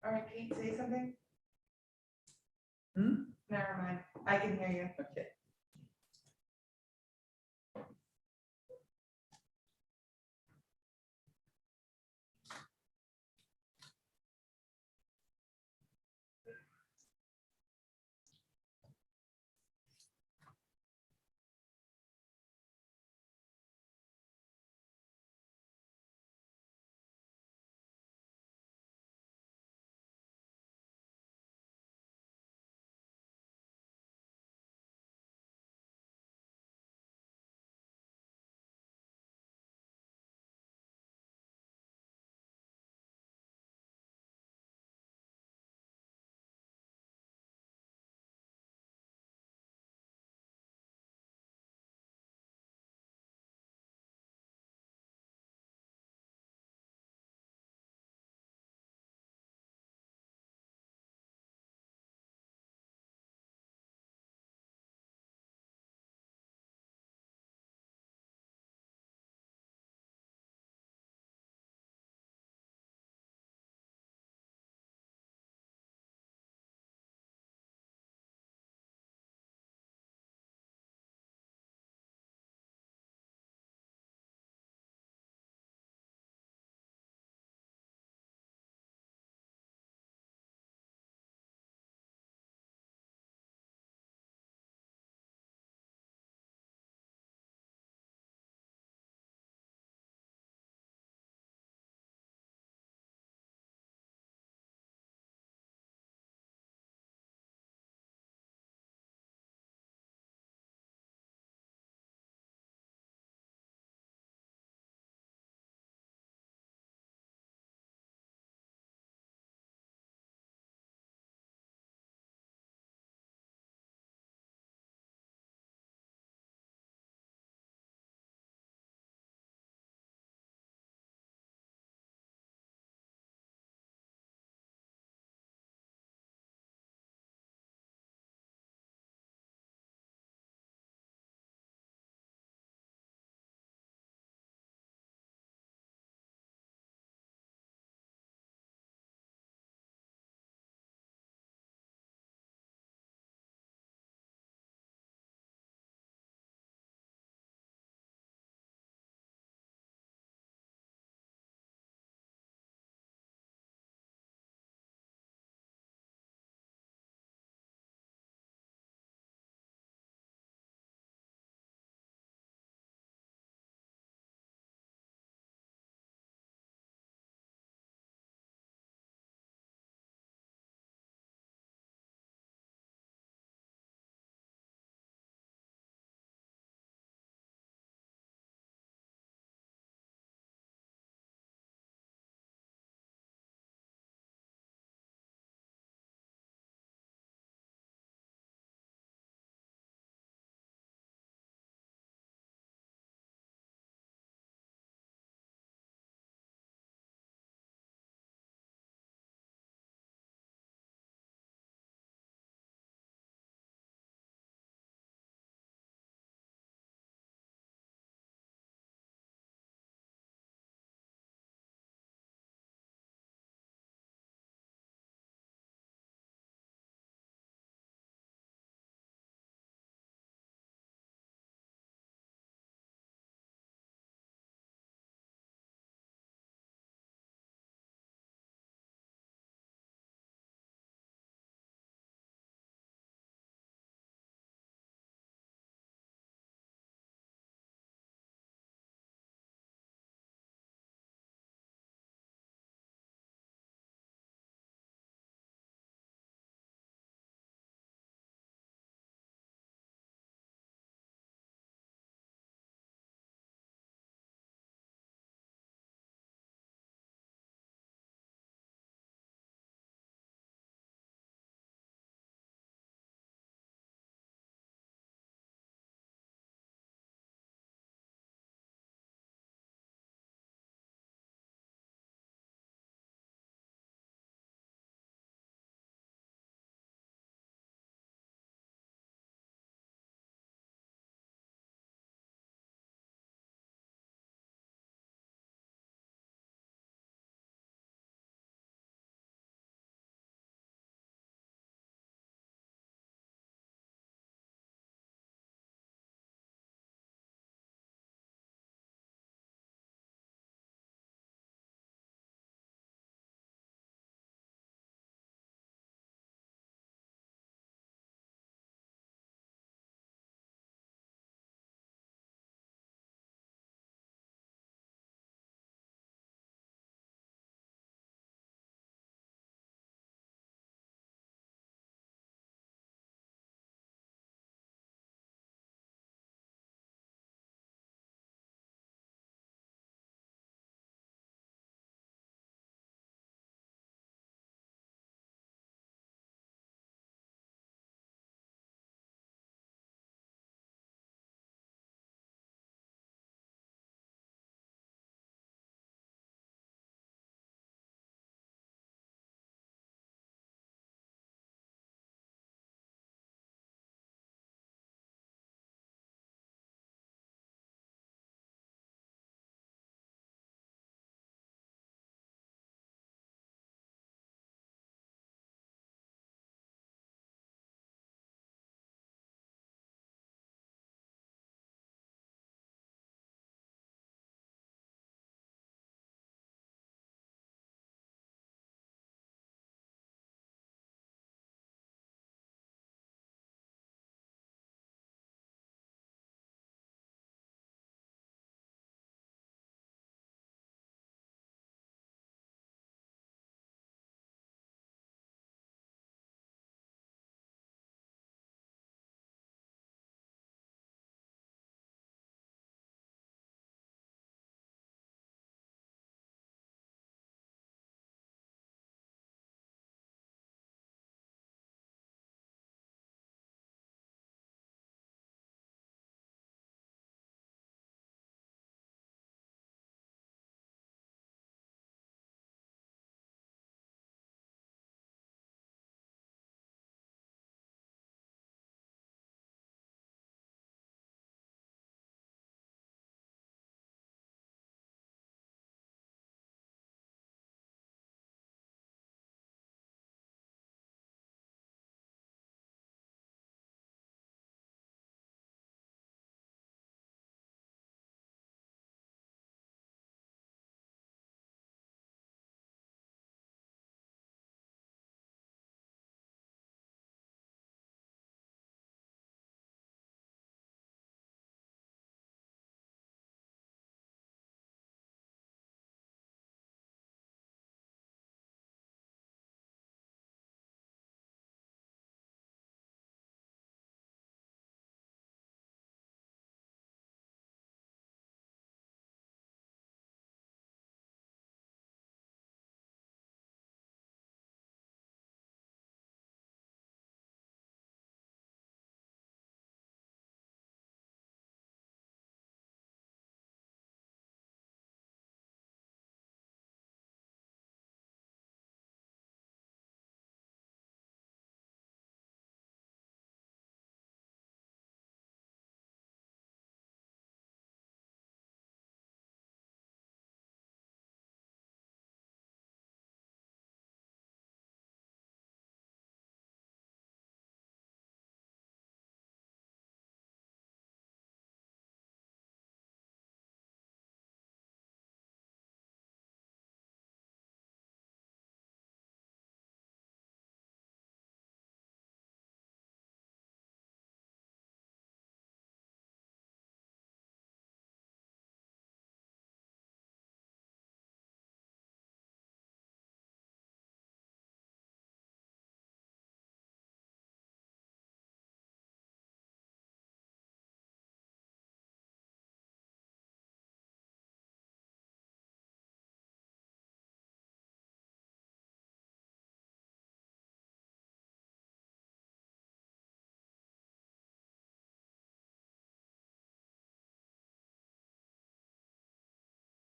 All right, Kate, say something. Hmm? Never mind. I can hear you. Okay.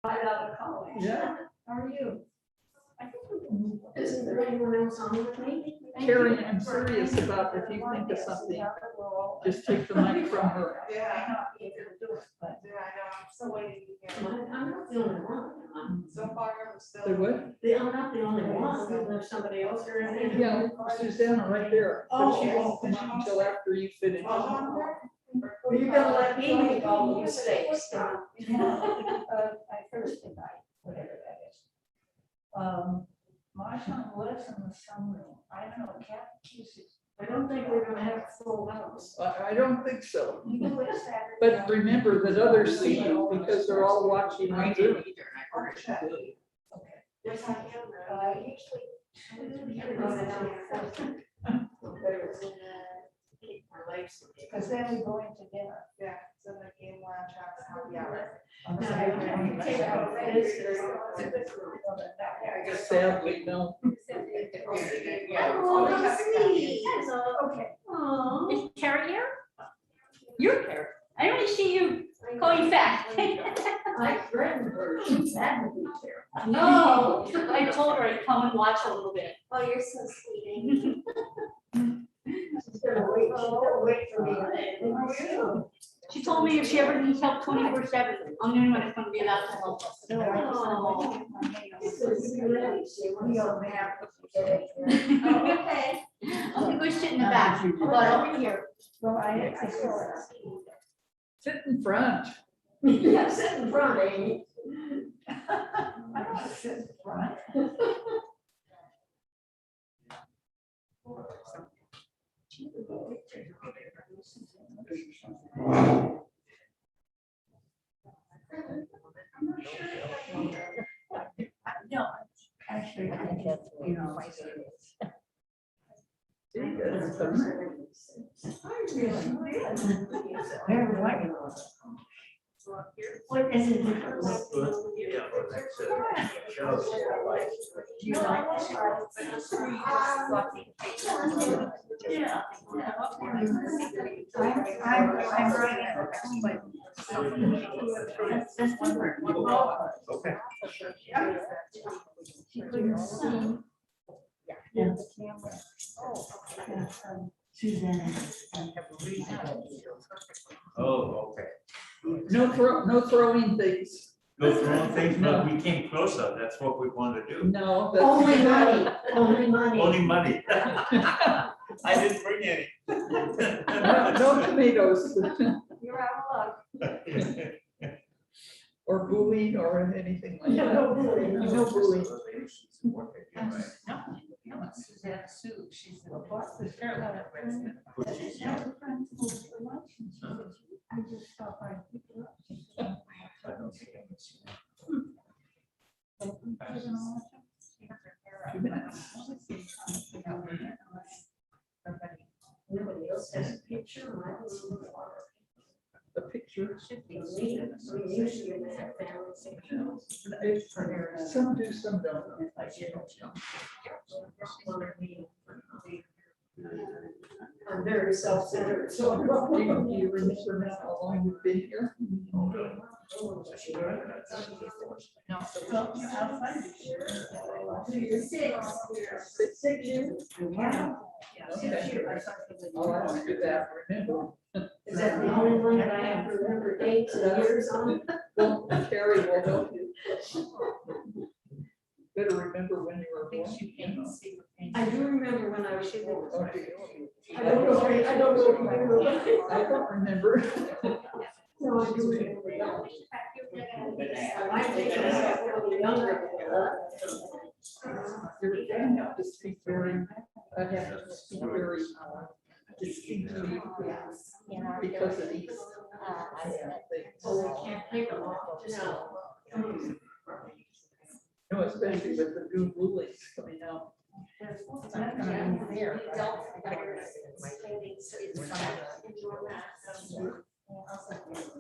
Right out of college. Yeah. How are you? Isn't there anyone else on with me? Carrie, I'm serious about if you think of something, just take the mic from her. Yeah, Not be able to do it, but yeah, I know, I'm still waiting to hear. I'm not the only one. So far, I'm still. The what? I'm not the only one. Is there somebody else or anything? Yeah, Susanna right there, but she won't come up until after you finish. Well, you're gonna let me make all the mistakes. I first invite, whatever that is. My son lives in the sunroom. I don't know, cat kisses. I don't think we're gonna have a full house. I don't think so. You know, it's Saturday. But remember that others see you because they're all watching on Zoom. Okay. Yes, I am. Because then we go into dinner. Yeah, so the game lounge has happy hour. Sadly, no. Oh, how sweet. Okay. Aw. Is Carrie here? You're Carrie. I only see you going fast. I threatened her. She's had to be here. No, I told her I'd come and watch a little bit. Oh, you're so sweet, Amy. She's gonna wait for me. She told me if she ever needs help 24/7, I'm the only one that's gonna be allowed to help. Oh. We don't have. Oh, okay. I'm gonna go sit in the back, but over here. Well, I saw it. Sit in front. Yeah, sit in front, Amy. I don't sit in front. No, actually, I just, you know, very like. What is it? You like Yeah. I'm writing. That's different. Okay. She couldn't see. Yeah. The camera. Suzanne. Oh, okay. No throwing things. No throwing things, but we came close up, that's what we wanted to do. No. Only that's- money, only money. Only money. I didn't bring any. No tomatoes You're out of luck. or bullying or anything like No, that. no bullying. No bullying. No, it's Suzanne Sue. She's the boss. The sheriff. I just thought I'd pick her up. Nobody else has a picture. I don't know. The picture. We usually have family. Some do, some don't. I'm very self-centered, so. Do you remember now how long you've been here? Six years. Wow. Okay. I'll ask you that, remember. Is that the only one that I have to remember dates and years on? Well, Carrie will help you. Better remember when you were born. I do remember when I was born. Oh, do you? I don't know, I don't know if you remember. I don't remember. No, I do remember. I think I was a little younger. You're going to have to speak very, I have to speak very distinctly because of these. So we can't take them off. No. No, especially with the new rulings coming out. Yeah,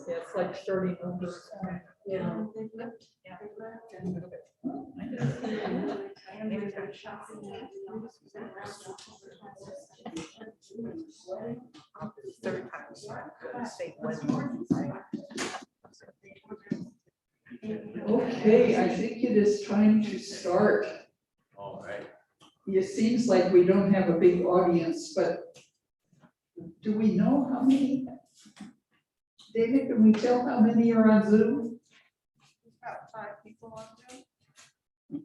it's like starting over. Yeah. Okay, I think it is time to start. All right. It seems like we don't have a big audience, but do we know how many? David, can we tell how many are on Zoom? We've got 5 people on Zoom.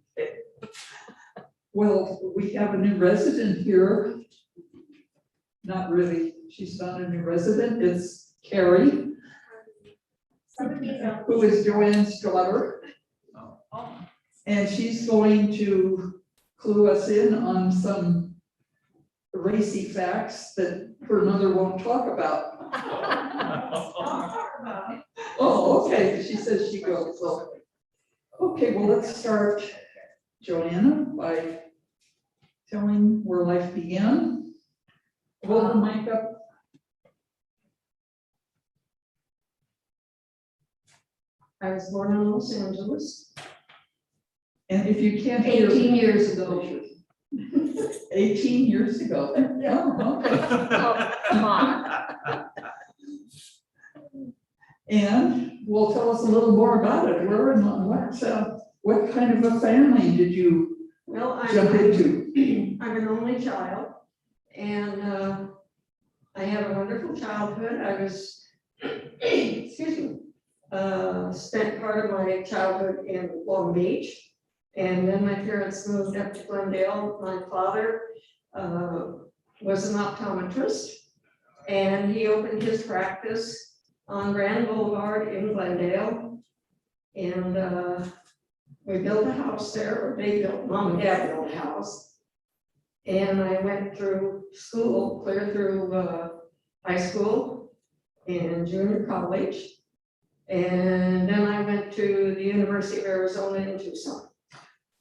Well, we have a new resident here. Not really, she's not a new resident, it's Carrie, who is Joanne's daughter. Oh, And she's going to clue us in on some racy facts that her mother won't talk about. talk about it. Oh, okay, she says she will, so. Okay, well, let's start, Joanna, by telling where life began. Hold the mic up. I was born in Los Angeles And if you can't hear. 18 years ago. 18 years ago. Oh, okay. Oh, come on. And well, tell us a little more about it. Where and what kind of a family did you Well, jump into? I'm an only child, and I had a wonderful childhood. I was, excuse me, spent part of my childhood in Long Beach. And then my parents moved up to Glendale. My father was an optometrist, and he opened his practice on Grand Boulevard in Glendale. And we built a house there, or they built, mom and dad built a house. And I went through school, clear through high school and junior college. And then I went to the University of Arizona in Tucson.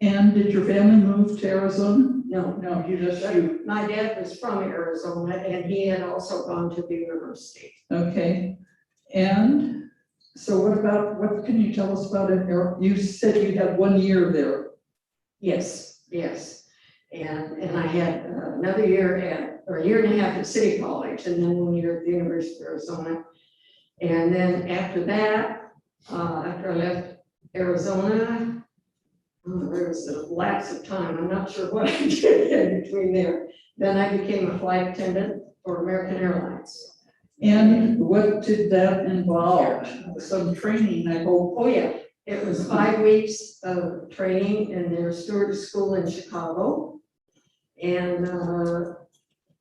And did your family move to Arizona? No, No, you. my dad was from Arizona, and he had also gone to the university. Okay. And so what can you tell us about it? You said you had 1 year there. Yes, yes. And I had another year or a year and a half at City College, and then 1 year at the University of Arizona. And then after that, after I left Arizona, there was a lapse of time. I'm not sure what I did in between there. Then I became a flight attendant for American Airlines. And what did that involve? Some training, I hope. Oh, yeah. It was 5 weeks of training in their stewardess school in Chicago. And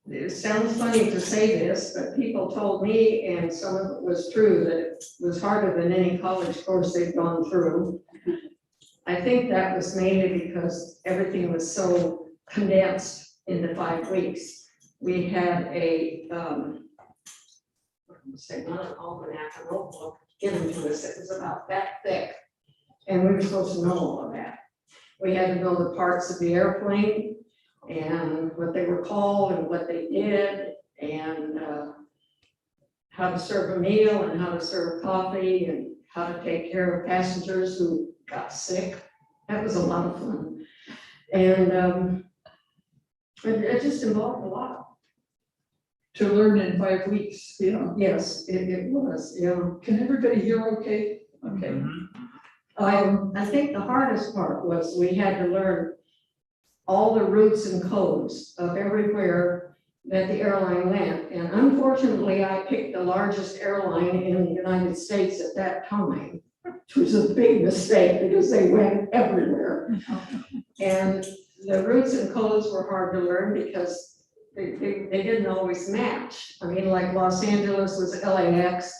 it sounds funny to say this, but people told me, and some of it was true, that it was harder than any college course they'd gone through. I think that was mainly because everything was so condensed into 5 weeks. We had a, say not an almanac, a notebook given to us. It was about that thick. And we were supposed to know all of that. We had to know the parts of the airplane and what they were called and what they did, and how to serve a meal and how to serve coffee and how to take care of passengers who got sick. That was a lot of fun. And it just involved a lot. To learn in 5 weeks, yeah. Yes, it was, yeah. Can everybody hear okay? Okay. Mhm. I think the hardest part was we had to learn all the routes and codes of everywhere that the airline went. And unfortunately, I picked the largest airline in the United States at that time, which was a big mistake because they went everywhere. And the routes and codes were hard to learn because they didn't always match. I mean, like Los Angeles was LAX,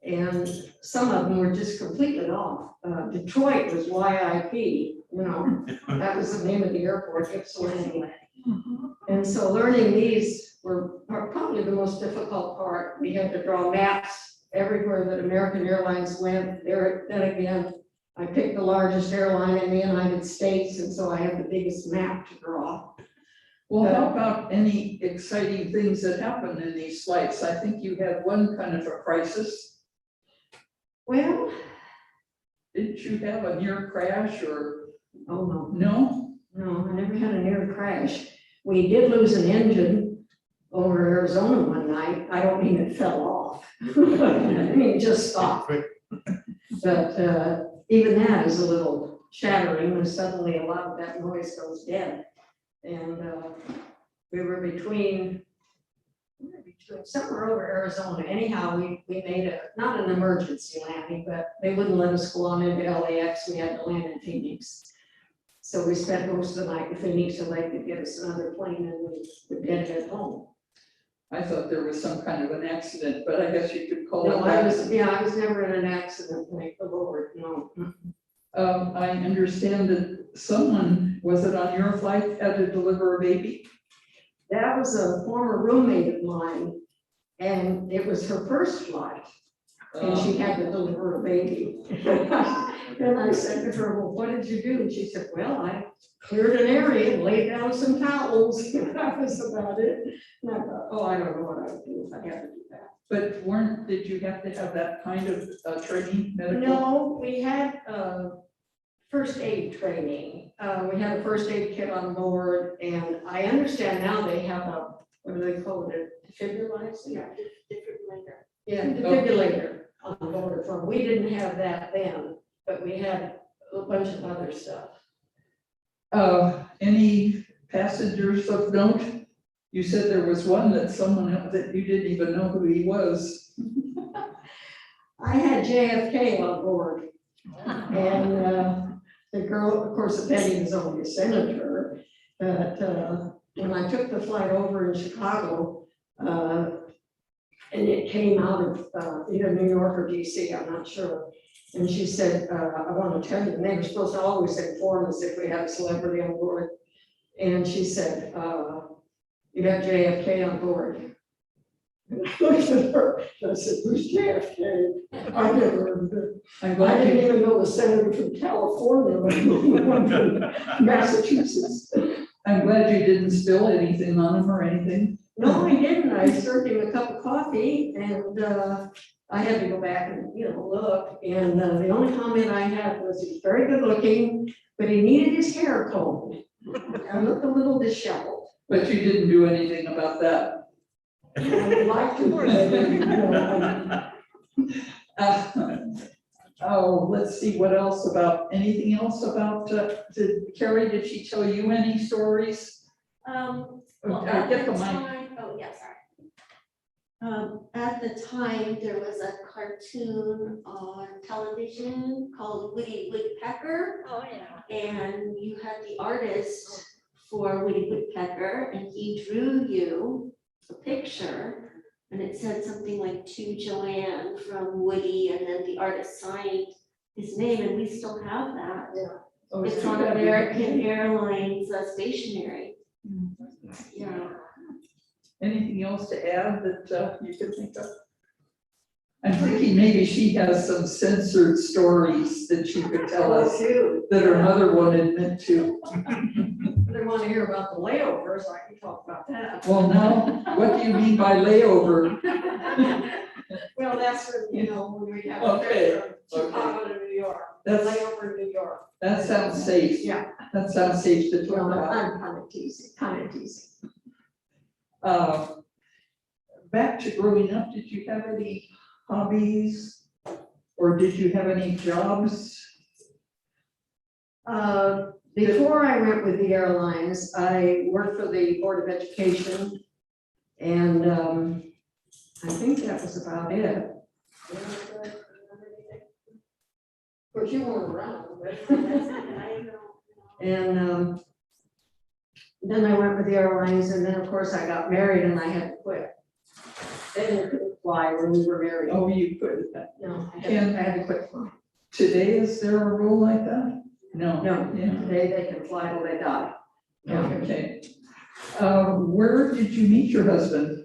and some of them were just completely off. Detroit was YIP, that was the name of the airport, Ypsilanti. And so learning these were probably the most difficult part. We had to draw maps everywhere that American Airlines went. Then again, I picked the largest airline in the United States, and so I had the biggest map to draw. Well, how about any exciting things that happened in these flights? I think you had one kind of a crisis. Well, Didn't you have a near crash or? oh no. No? No, I never had a near crash. We did lose an engine over Arizona one night. I don't mean it fell off. I mean, it just stopped. But even that is a little shattering, and suddenly a lot of that noise goes dead. And we were between somewhere over Arizona. Anyhow, we made not an emergency landing, but they wouldn't let us go on into LAX. We had to land in Phoenix. So we spent most of the night in Phoenix so they could get us another plane and we would head home. I thought there was some kind of an accident, but I guess you could call No, it I that. was never in an accident, thank the Lord, no. I understand that someone, was it on your flight, had to deliver a baby? That was a former roommate of mine, and it was her first flight, and she had to deliver a baby. And I said to her, well, what did you do? And she said, well, I cleared an area and laid down some towels, and that was about it. And I thought, oh, I don't know what I would do if I had to do that. But did you have to have that kind of training, medical? No, we had first aid training. We had a first aid kit on board, and I understand now they have what do they call it, a defibrillator? Yeah, defibrillator. Yeah, defibrillator on board from. We didn't have that then, but we had a bunch of other stuff. Any passengers of note? You said there was one that you didn't even know who he was. I had JFK on board, and the girl, of course, Betty was only a senator, but when I took the flight over in Chicago, and it came out of either New York or DC, I'm not sure. And she said, I want to tell you, and they were supposed to always inform us if we had a celebrity on board. And she said, you have JFK on board. And I looked at her, and I said, who's JFK? I never heard of it. I'm I glad didn't you, even know the senator from California, let alone one from Massachusetts. I'm glad you didn't spill anything on him or anything. No, I didn't. I served him a cup of coffee, and I had to go back and, look. And the only comment I had was he was very good looking, but he needed his hair combed. I looked a little disheveled. But you didn't do anything about that. I would like to, but I didn't, Oh, let's see, what else anything else about, Carrie, did she tell you any stories? Well, Get at the the mic. time, oh, yeah, sorry. At the time, there was a cartoon on television called Woody Woodpecker. Oh, yeah. And you had the artist for Woody Woodpecker, and he drew you a picture. And it said something like to Joanne from Woody, and then the artist signed his name, and we still have that. Oh, It's too on bad we American Airlines stationery. didn't. Yeah. Anything else to add that you could think of? I'm thinking maybe she has some censored stories that she could tell us that her mother won't admit to. They want to hear about the layovers, I can talk about that. Well, now, what do you mean by layover? Well, that's when we have. Okay, Chicago to New York, That's, layover in New York. that sounds safe. Yeah. That sounds safe to talk Well, about. I'm kind of teasing. Back to growing up, did you have any hobbies? Or did you have any jobs? Before I went with the airlines, I worked for the Board of Education. And I think that was about it. Of course, you weren't around, but. And then I went with the airlines, and then, of course, I got married and I had to quit. Then we couldn't fly when we were married. Oh, you could. No, I had to quit flying. Today, is there a rule like that? No. No, Yeah. today they can fly till they die. Okay. Where did you meet your husband?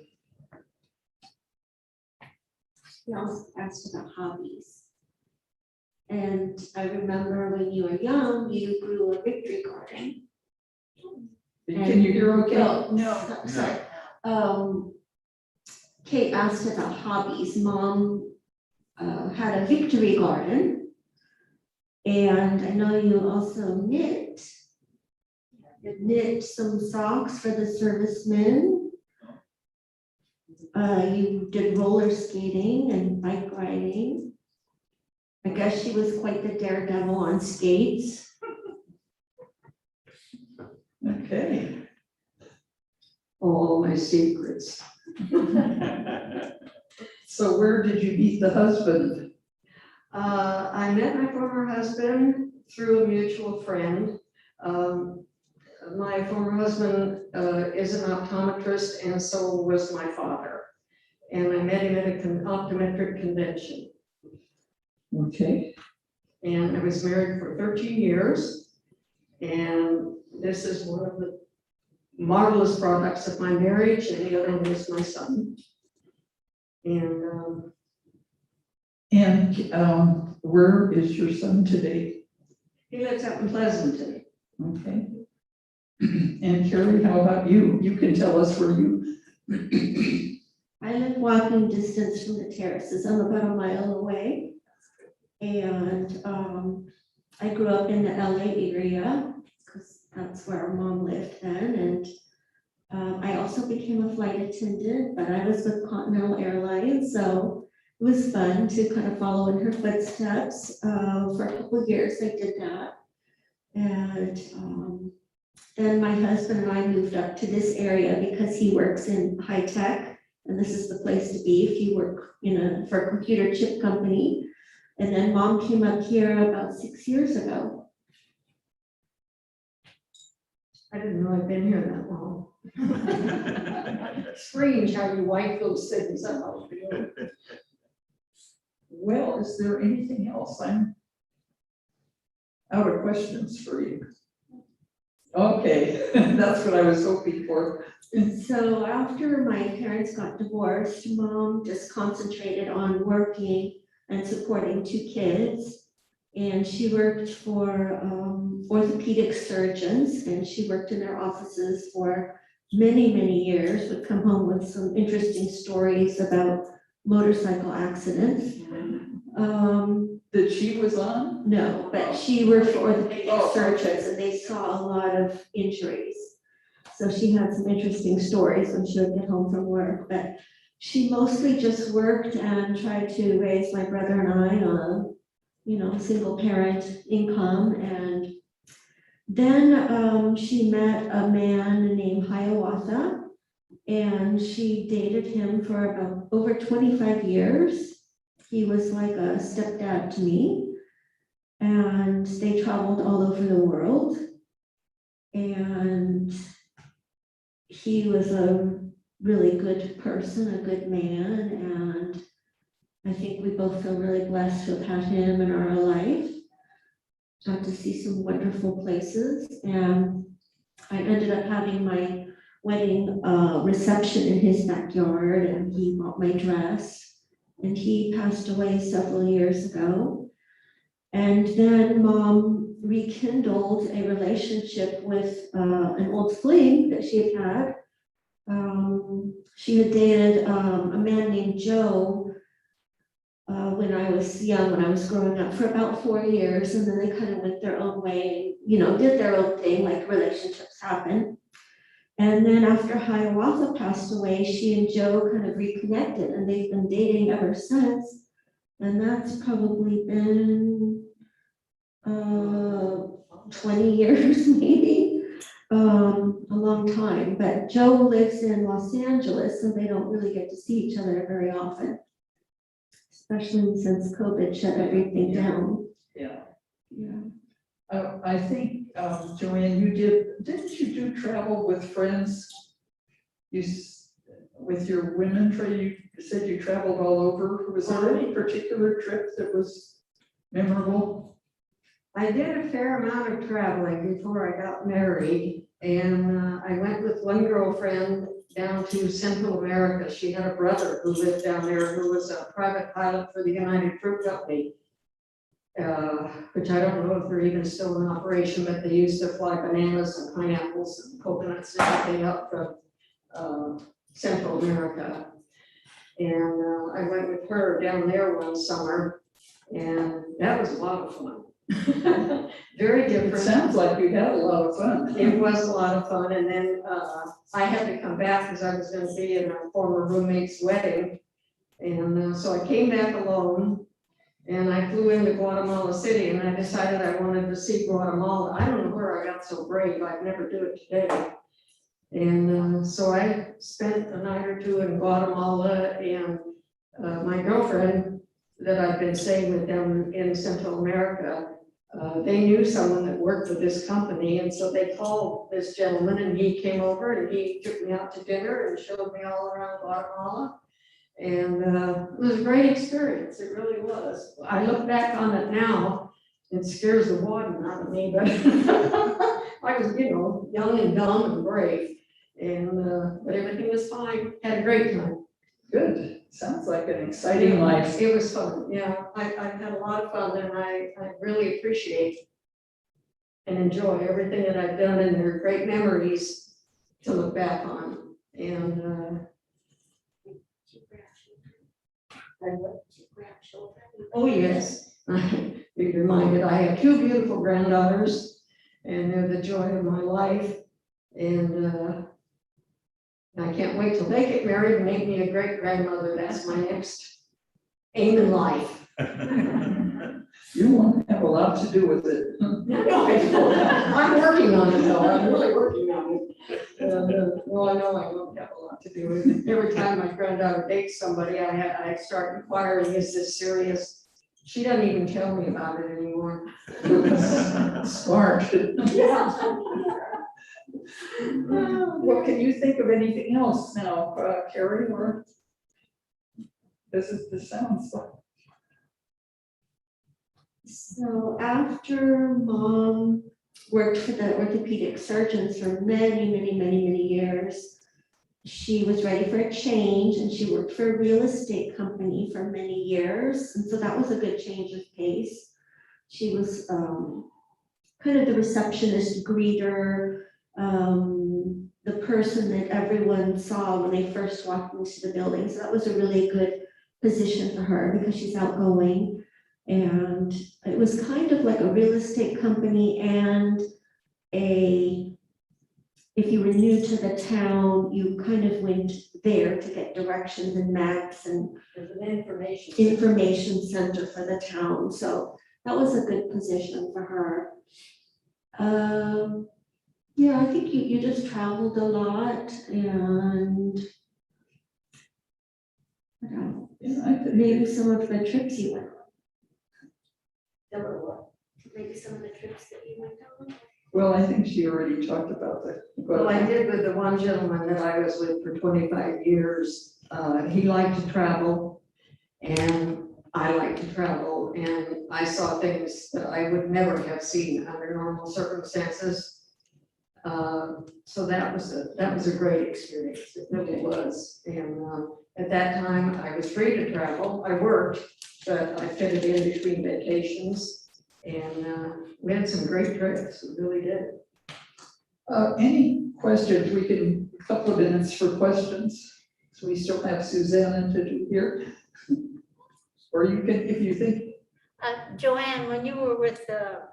He also asked about hobbies. And I remember when you were young, you grew a victory garden. Can you hear okay? No, sorry. Kate asked about hobbies. Mom had a victory garden. And I know you also knit. You knit some socks for the servicemen. You did roller skating and bike riding. I guess she was quite the daredevil on skates. Okay. All my secrets. So where did you meet the husband? I met my former husband through a mutual friend. My former husband is an optometrist, and so was my father. And I met him at an optometric convention. Okay. And I was married for 13 years. And this is one of the marvelous products of my marriage, and the other one is my son. And Where is your son today? he lives up in Pleasanton. Okay. And Carrie, how about you? You can tell us where you. I live walking distance from the terraces. I'm about a mile away. And I grew up in the LA area because that's where our mom lived then. And I also became a flight attendant, but I was with Continental Airlines. So it was fun to kind of follow in her footsteps. For a couple of years, I did that. And then my husband and I moved up to this area because he works in high tech, and this is the place to be if you work for a computer chip company. And then mom came up here about 6 years ago. I didn't know I'd been here that long. Strange how you wipe those things out. Well, is there anything else? I'm out of questions for you. Okay, that's what I was hoping for. And so after my parents got divorced, mom just concentrated on working and supporting 2 kids. And she worked for orthopedic surgeons, and she worked in their offices for many, many years, would come home with some interesting stories about motorcycle accidents. That she was on? No, but she worked for orthopedic Oh, okay. surgeons, and they saw a lot of injuries. So she had some interesting stories when she would get home from work, but she mostly just worked and tried to raise my brother and I on, single parent income. And then she met a man named Hiawatha, and she dated him for about over 25 years. He was like a stepdad to me, and they traveled all over the world. And he was a really good person, a good man, and I think we both feel really blessed to have had him in our life. Got to see some wonderful places, and I ended up having my wedding reception in his backyard, and he bought my dress. And he passed away several years ago. And then mom rekindled a relationship with an old fling that she had. She had dated a man named Joe when I was young, when I was growing up, for about 4 years. And then they kind of went their own way, did their own thing, like relationships happen. And then after Hiawatha passed away, she and Joe kind of reconnected, and they've been dating ever since. And that's probably been 20 years, maybe, a long time. But Joe lives in Los Angeles, and they don't really get to see each other very often, especially since COVID shut everything down. Yeah. Yeah. I think, Joanne, didn't you do travel with friends? With your women, you said you traveled all over. Was there any particular trip that was memorable? I did a fair amount of traveling before I got married, and I went with one girlfriend down to Central America. She had a brother who lived down there who was a private pilot for the United Fruit Company, which I don't know if they're even still in operation, but they used to fly bananas and pineapples and coconuts and everything up from Central America. And I went with her down there one summer, and that was a lot of fun. Very It different. sounds like you had a lot of fun. It was a lot of fun, and then I had to come back because I was going to be in a former roommate's wedding. And so I came back alone, And I flew into Guatemala City and I decided I wanted to see Guatemala. I don't know where I got so brave. I'd never do it today. And so I spent a night or two in Guatemala, and my girlfriend that I've been staying with them in Central America, they knew someone that worked for this company, and so they called this gentleman, and he came over and he took me out to dinner and showed me all around Guatemala. And it was a great experience, it really was. I look back on it now, it scares the water out of me, but I was, young and dumb and brave. And but everything was fine, had a great time. Good, sounds like an exciting life. It was fun, yeah, I've had a lot of fun, and I really appreciate and enjoy everything that I've done, and they're great memories to look back on. And oh, yes, be reminded, I have two beautiful granddaughters, and they're the joy of my life. And I can't wait till they get married and make me a great grandmother. That's my next aim in life. You won't have a lot to do with it. No, I'm working on it though. I'm really working on it. Well, I know I won't have a lot to do with it. Every time my granddaughter dates somebody, I start inquiring, is this serious? She doesn't even tell me about it anymore. Smart. Yeah. Well, can you think of anything else now, Carrie, or this sounds like. So after Mom worked for the orthopedic surgeons for many years, she was ready for a change, and she worked for a real estate company for many years. And so that was a good change of pace. She was kind of the receptionist, greeter, the person that everyone saw when they first walked into the building. So that was a really good position for her because she's outgoing. And it was kind of like a real estate company and if you were new to the town, you kind of went there to get directions and maps and There's an information center for the town. So that was a good position for her. Yeah, I think you just traveled a lot, and what else? Yeah, I think Maybe some of the trips you went on. Maybe some of the trips that you went on. Well, I think she already talked about that. Well, I did with the one gentleman that I was with for 25 years. He liked to travel, and I like to travel, and I saw things that I would never have seen under normal circumstances. So that was a great experience. It really was. And at that time, I was free to travel. I worked, but I fit it in between vacations, and we had some great trips. We really did. Any questions? We can, a couple of minutes for questions. So we still have Susanna to do here. Or you can, if you think. Joanne, when you were with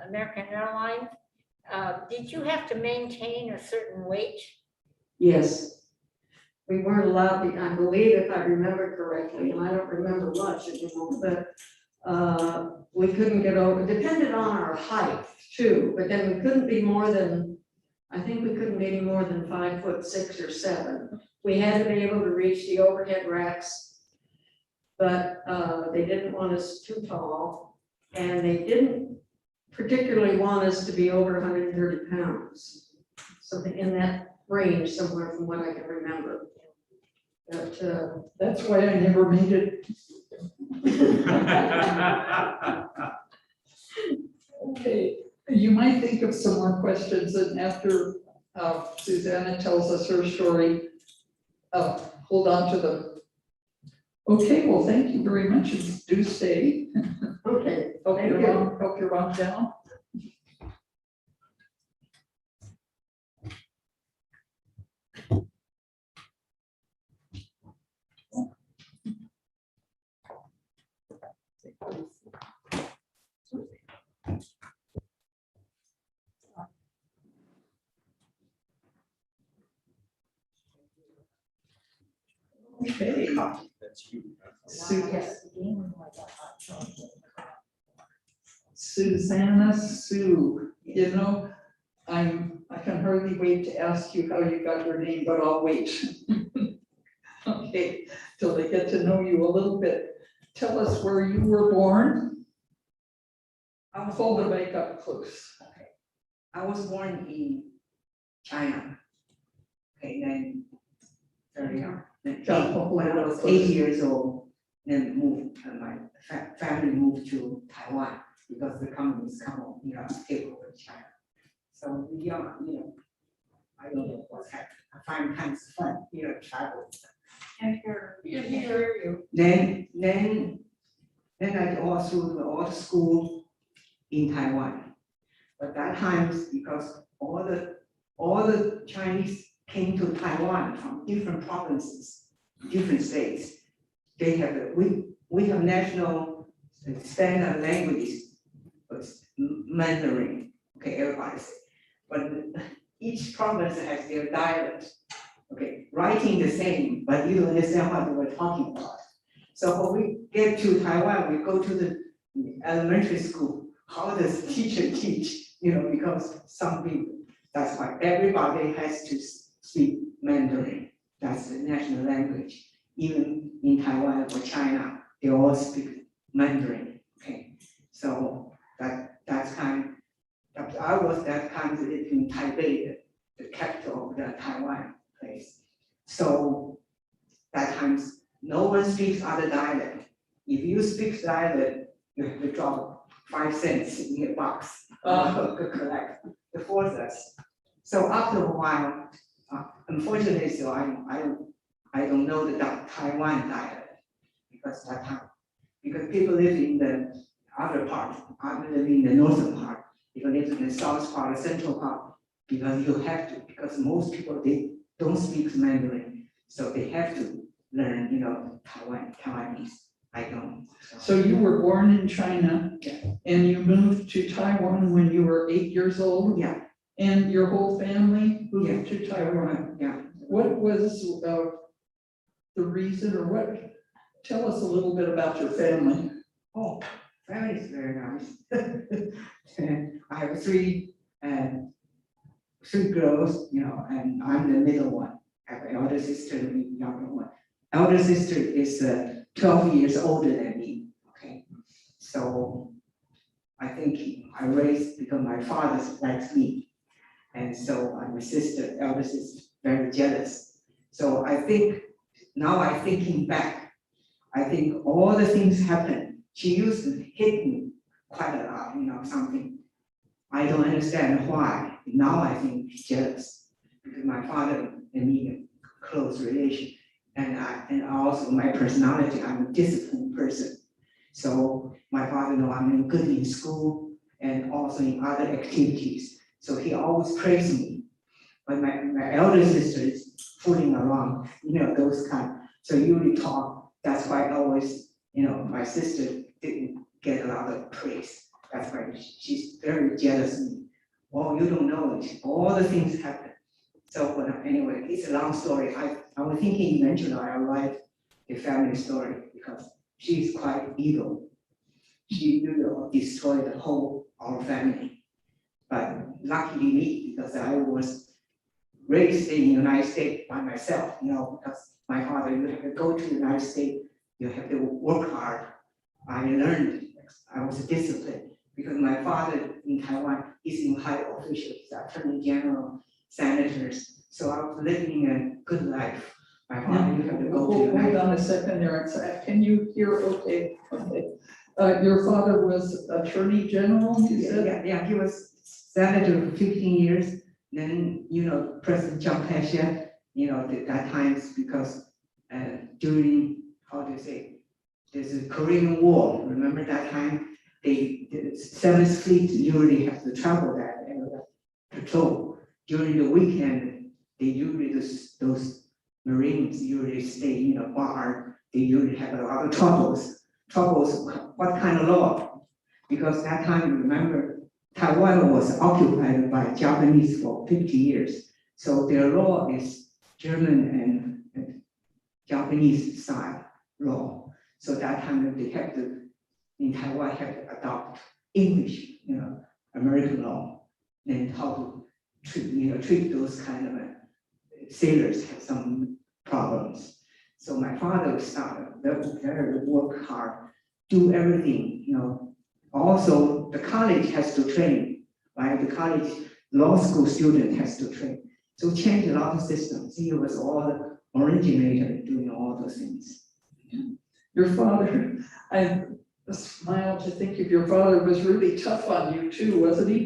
American Airlines, did you have to maintain a certain weight? Yes. We weren't allowed to, I believe, if I remember correctly, and I don't remember much anymore, but we couldn't get over, it depended on our height too, but then we couldn't be more than, I think we couldn't be any more than 5'6" or 7. We had to be able to reach the overhead racks, but they didn't want us too tall, and they didn't particularly want us to be over 130 pounds. Something in that range somewhere from what I can remember. But That's why I never made it. Okay, you might think of some more questions, and after Susanna tells us her story, hold on to them. Okay, well, thank you very much, and do stay. okay, Help thank your you. mom, help your mom down. Okay. That's you. Sue, Yes, the game was like a hot chocolate. Susanna Sue, you know, I can hardly wait to ask you how you got your name, but I'll wait. Okay, till they get to know you a little bit. Tell us where you were born. I was Hold the born, mic up close. I was born in China. Okay, then very young. Then Yeah, when I was 8 years old, then moved, my family moved to Taiwan because the communists come on, take over China. So young, I don't know what's happening. I find kind of fun, travel. And here, Then I go through all the school in Taiwan. But that times, because all the Chinese came to Taiwan from different provinces, different states. They have, we have national standard languages, Mandarin, okay, everybody say. But each province has their dialect, okay, writing the same, but you don't understand what they were talking about. So when we get to Taiwan, we go to the elementary school. How does teacher teach? Because some people, that's why everybody has to speak Mandarin. That's the national language. Even in Taiwan or China, they all speak Mandarin. Okay, so that's kind. I was that kind of in Taipei, the capital of the Taiwan place. So that times no one speaks other dialect. If you speak dialect, you have to drop 5 cents in a box to collect the forces. So after a while, unfortunately, so I don't know the Taiwan dialect because that time, because people live in the other part, I live in the northern part, people live in the south part, the central part, because you have to, because most people, they don't speak Mandarin, so they have to learn, Taiwanese. I don't. So you were born in China Yeah. and you moved to Taiwan when you were 8 years old? Yeah. And your whole family moved Yeah. to Taiwan? Yeah. What was the reason or what? Tell us a little bit about your family. Oh, family is very nice. And I have three girls, and I'm the middle one. I have an elder sister and a younger one. Elder sister is 12 years older than me, okay? So I think I raised because my father likes me. And so my sister, elder sister, very jealous. So I think, now I'm thinking back, I think all the things happened. She used to hit me quite a lot, something. I don't understand why. Now I think she's jealous because my father and me have close relation. And also my personality, I'm a disciplined person. So my father knows I'm good in school and also in other activities. So he always praised me. But my elder sister is fooling around, those kind. So you really talk, that's why I always, my sister didn't get a lot of praise. That's why she's very jealous of me. Well, you don't know it, all the things happen. So anyway, it's a long story. I was thinking eventually I'll write a family story because she's quite evil. She destroyed the whole our family. But luckily me, because I was raised in the United States by myself, because my father, you have to go to the United States, you have to work hard. I learned, I was disciplined because my father in Taiwan is in high officials, attorney general, senators. So I was living a good life. My father, you have to go to the Hold United on a second there. Can you hear? Okay. Your father was Attorney General, you said? Yeah, he was senator for 15 years. Then, President Chiang Kai-shek, that times because during, how do you say, there's a Korean War. Remember that time? The 7th Fleet usually have to travel that and patrol. During the weekend, they usually, those Marines usually stay in a bar. They usually have a lot of troubles. What kind of law? Because that time, remember, Taiwan was occupied by Japanese for 50 years. So their law is German and Japanese style law. So that time they have to, in Taiwan, have to adopt English, American law, and how to treat those kind of sailors have some problems. So my father started very work hard, do everything, Also, the college has to train, right? The college law school student has to train. So change a lot of systems. He was all the originator doing all those things. Your father, I smile to think of your father was really tough on you too, wasn't he?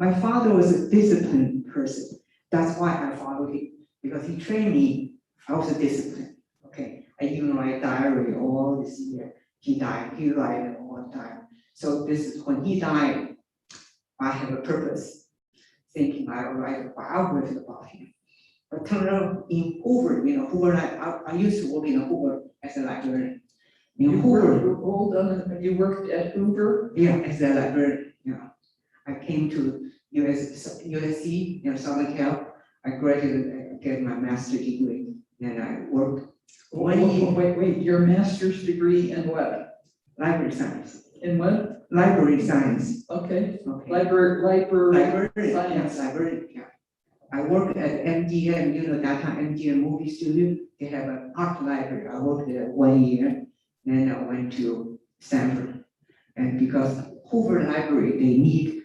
My father was a disciplined person. That's why I followed him, because he trained me. I was a discipline. Okay, I even write diary all this year. He died. He write it all the time. So this is when he died. I have a purpose, thinking I will write a biography about him. But turned out in Hoover, Hoover. I used to work in Hoover as a librarian. In Hoover, You worked at Hoover? yeah, as a librarian. I came to USC, Southern Cal. I graduated, I get my master's degree, and I worked 1 year. Wait, your master's degree in what? Library science. In what? Library science. Okay, Okay. library Librarian, science. librarian, yeah. I work at MGM, that time MGM movie studio. They have an art library. I worked there 1 year. Then I went to Stanford. And because Hoover Library, they need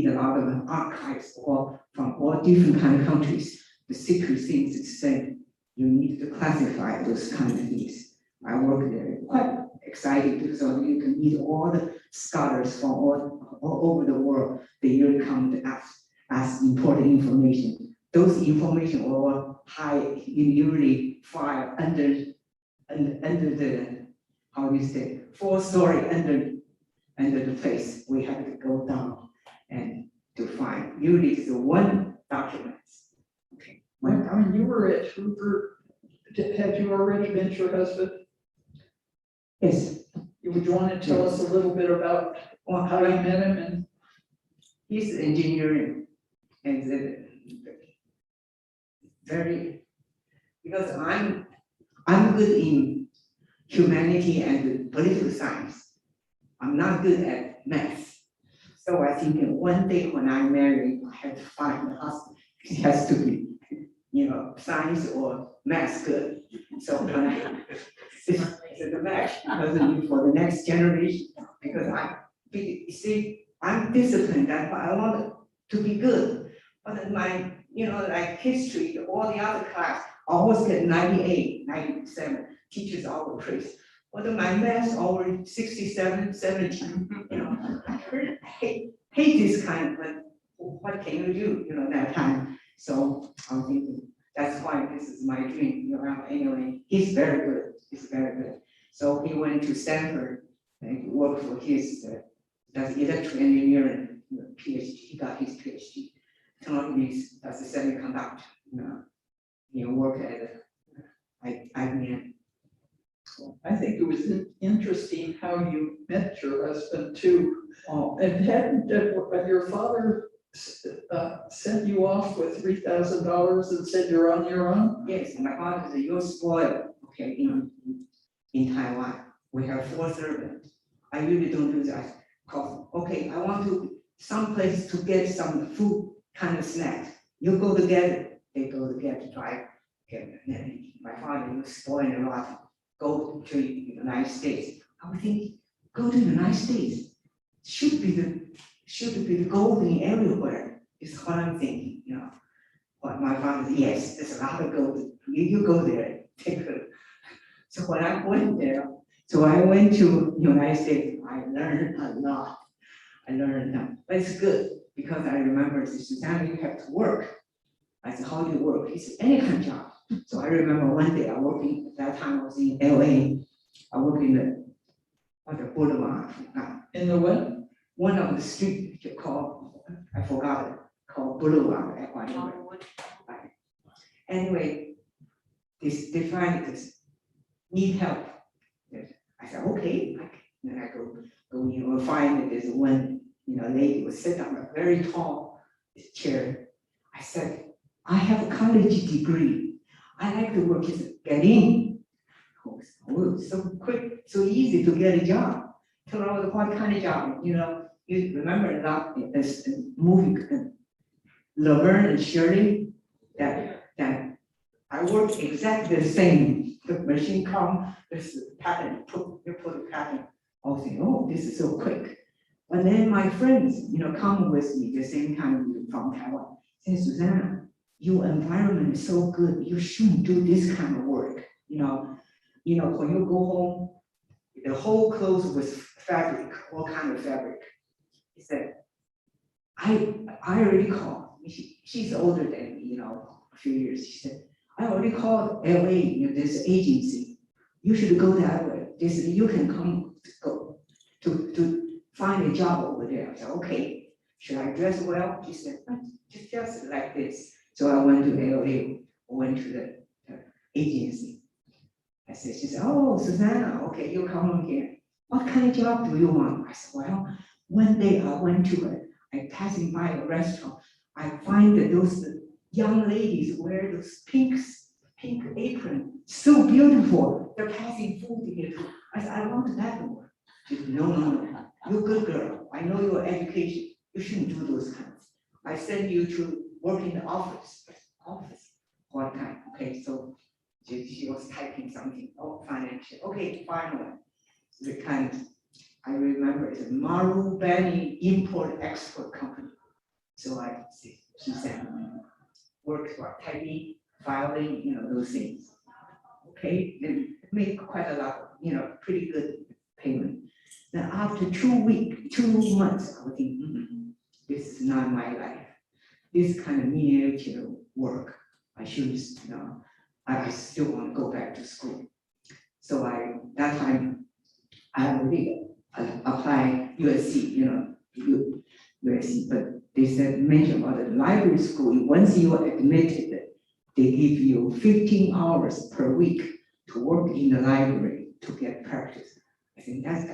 a lot of archives from all different kind of countries. The secret things is said, you need to classify those kind of things. I work there, quite exciting because you can meet all the scholars from all over the world. They usually come to ask important information. Those information were usually filed under the, how do you say, 4th story under the face. We have to go down and to find. Usually it's one document. Okay. When you were at Hoover, had you already met your husband? Yes. Would you want to tell us a little bit about how you met him and? He's engineering and very, because I'm good in humanity and political science. I'm not good at math. So I think one day when I'm married, I have to find a husband. It has to be, science or math good. So when I it's the match, because for the next generation, because I'm disciplined, that's why I want to be good. But then my, like history, all the other class, I always get 98, 97, teachers always praise. But then my math always 67, 70, I hate this kind, but what can you do, that time? So I'm thinking, that's why this is my dream, anyway, he's very good, So he went to Stanford and worked for his, that's electrical engineering, PhD, he got his PhD. Technologies, that's a semiconductor, he worked at IBM. I think it was interesting how you met your husband too. And hadn't your father sent you off with $3,000 and said you're on your own? Yes, my father said, you're spoiled, okay, in Taiwan. We have 4 servants. I usually don't do that. Cause, okay, I want to someplace to get some food kind of snack. You go together, they go together, drive. Okay. My father was spoiled a lot. Go to the United States. I would think, go to the United States. Should be the golden everywhere, is what I'm thinking, But my father said, yes, there's a lot of gold. You go there, take a look. So when I went there, I went to United States, I learned a lot. But it's good because I remember, Susanna, you have to work. I said, how do you work? He said, any kind of job. So I remember one day at that time I was in LA. I worked in the boulevard. In the what? One of the street called, I forgot it, called Boulevard. Right. Anyway, they find this, need help. I said, okay. Then I go in, we'll find that there's one, lady was sitting on a very tall chair. I said, I have a college degree. I like to work, get in. Oh, so quick, so easy to get a job. Told her, what kind of job, you know, you remember that this movie, Laverne and Shirley, that I worked exactly the same. The machine come, this pattern, you put a pattern. I was thinking, oh, this is so quick. But then my friends, you know, come with me the same time from Taiwan. Say, Susanna, your environment is so good. You shouldn't do this kind of work. You know, when you go home, the whole clothes was fabric, all kind of fabric. He said, I already called. She's older than me, you know, a few years. She said, I already called LA, you know, this agency. You should go that way. They said, you can go to find a job over there. I said, okay. Should I dress well? She said, just like this. So I went to LA, went to the agency. I said, she said, oh, Susanna, okay, you come here. What kind of job do you want? I said, well, one day I went to I passing by a restaurant. I find that those young ladies wear those pink apron, so beautiful. They're passing food here. I said, I want that one. She said, no, you're a good girl. I know your education. You shouldn't do those kinds. I send you to work in the office. What kind? Okay, so she was typing something. Oh, financial. Okay, final. The kind I remember it's a Marubeni import-export company. So she said, work for typing, filing, you know, those things. Okay, and make quite a lot, you know, pretty good payment. Then after 2 months, I would think, this is not my life. This kind of miniature work, I should, you know, I still want to go back to school. So that time, I already applied USC, you know, USC, but they said, mention about the library school, once you are admitted, they give you 15 hours per week to work in the library to get practice. I think that's,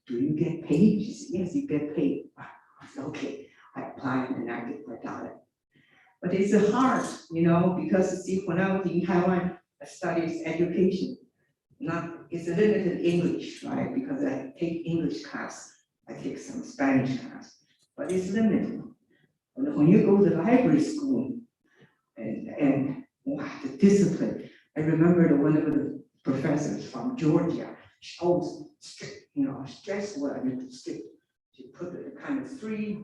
do you get paid? She said, yes, you get paid. I said, okay, I applied and I got it. But it's hard, you know, because see, when I was in Taiwan, I studied education. It's a limited English, right? Because I take English class, I take some Spanish class, but it's limited. And when you go to library school, and wow, the discipline. I remember one of the professors from Georgia, she always strict, you know, stressful and strict. She put the kind of three,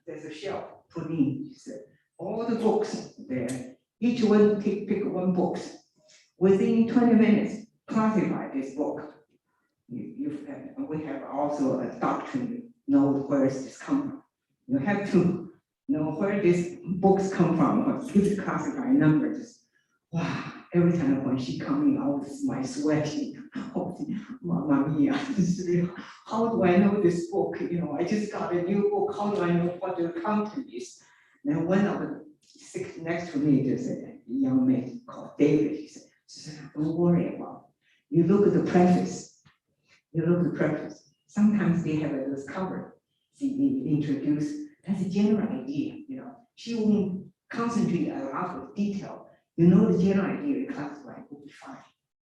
there's a shelf put in, she said, all the books there, each one pick one book. Within 20 minutes, classify this book. We have also a doctrine, know where this come from. You have to know where these books come from, or give the classified numbers. Wow, every time when she come in, I was my sweating. Mamma mia, this is real. How do I know this book? You know, I just got a new book. How do I know what the content is? Then one of the six next to me, there's a young man called David. He said, don't worry about it. You look at the preface. Sometimes they have this cover. See, they introduce, that's a general idea, you know. She won't concentrate a lot of detail. You know the general idea, the classify will be fine.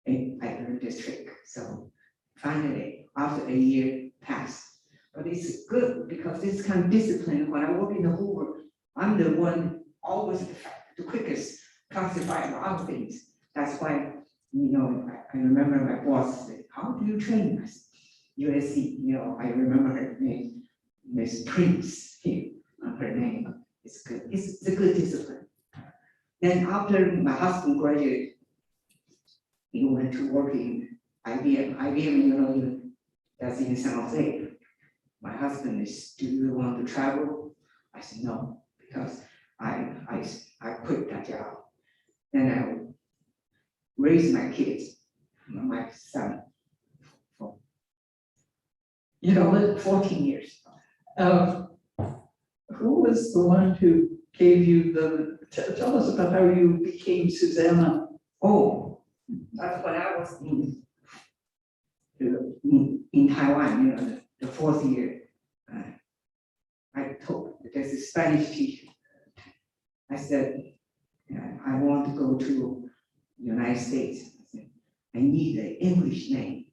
And I learned this trick. So finally, after a year passed. But it's good because this kind of discipline, when I work in the Hoover, I'm the one always the quickest classify a lot of things. That's why, you know, I remember my boss said, how do you train us? USC, you know, I remember her name, Miss Prince, her name. It's good. It's a good discipline. Then after my husband graduated, he went to work in IBM. IBM, you know, that's in San Jose. My husband is, do you want to travel? I said no, because I quit that job. Then I raised my kids, my son, for, you know, 14 years. Who was the one who gave you tell us about how you became Susanna? Oh, that's when I was in Taiwan, you know, the fourth year. I told, there's a Spanish teacher. I said, I want to go to United States. I said, I need an English name.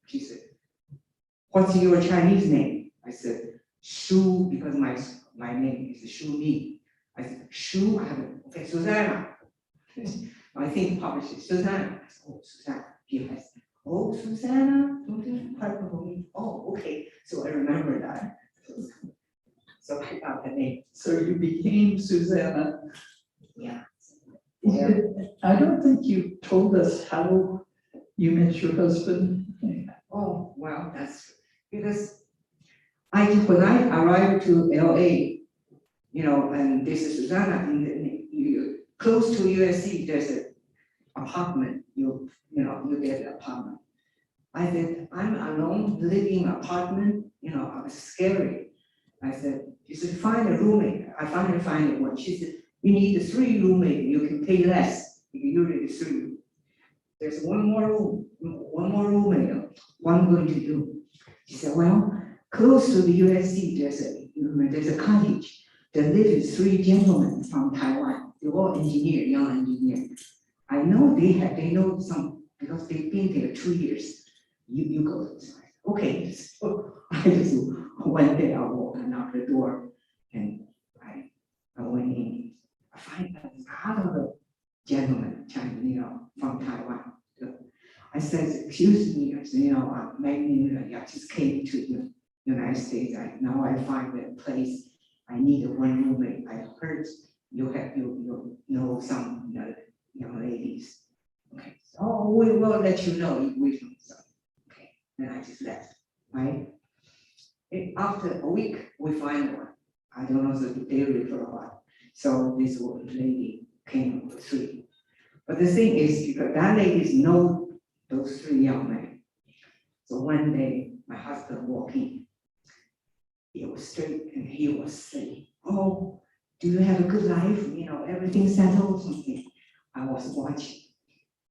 She said, what's your Chinese name? I said, Shu, because my name is Shu Li. I said, Shu, I have, okay, Susanna. I think probably she's Susanna. I said, oh, Susanna. She has, oh, Susanna, oh, okay. So I remember that. So I got the name. So you became Susanna. Yeah. I don't think you told us how you met your husband. Oh, well, that's because when I arrived to LA, and this is Susanna, close to USC, there's an apartment, you get an apartment. I said, I'm alone, living in an apartment, I was scary. I said, she said, find a roommate. I finally find one. She said, you need 3 roommates, you can pay less, usually 3. There's one more roommate, what I'm going to do. She said, well, close to the USC, there's a cottage. There live 3 gentlemen from Taiwan. They're all young engineers. I know they know some, because they've been there 2 years. You go to this. Okay, so I just one day I walked and knocked the door, and I went in. I find another gentleman, from Taiwan. I said, excuse me, I said, I just came to the United States. Now I find a place. I need 1 roommate. I heard you know some young ladies. Okay, so we will let you know if we know some. Okay, and I just left, right? After a week, we find one. I don't know the dairy for a while. So this lady came with 3. But the thing is, because that ladies know those 3 young men. So one day, my husband walked in. He was straight and he was saying, oh, do you have a good life? Everything settled, something. I was watching.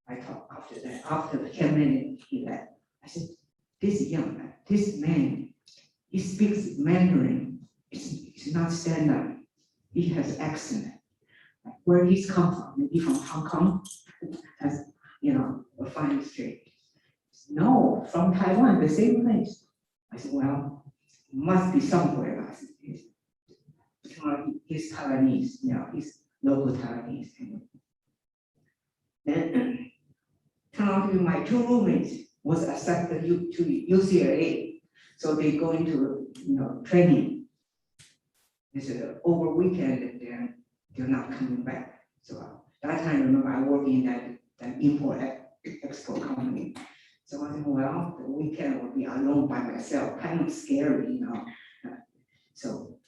I talked after that. After 10 minutes, he left. I said, this man, he speaks Mandarin. It's not standard. He has accent. Where he's come from, maybe from Hong Kong, as a fine street. No, from Taiwan, the same place. I said, well, must be somewhere. I said, he's Taiwanese, he's local Taiwanese. Then turned out my 2 roommates was accepted to UCLA, so they go into training. They said over weekend they're not coming back. So that time, remember, I worked in that import export company. So I said, well, the weekend will be alone by myself, kind of scary, So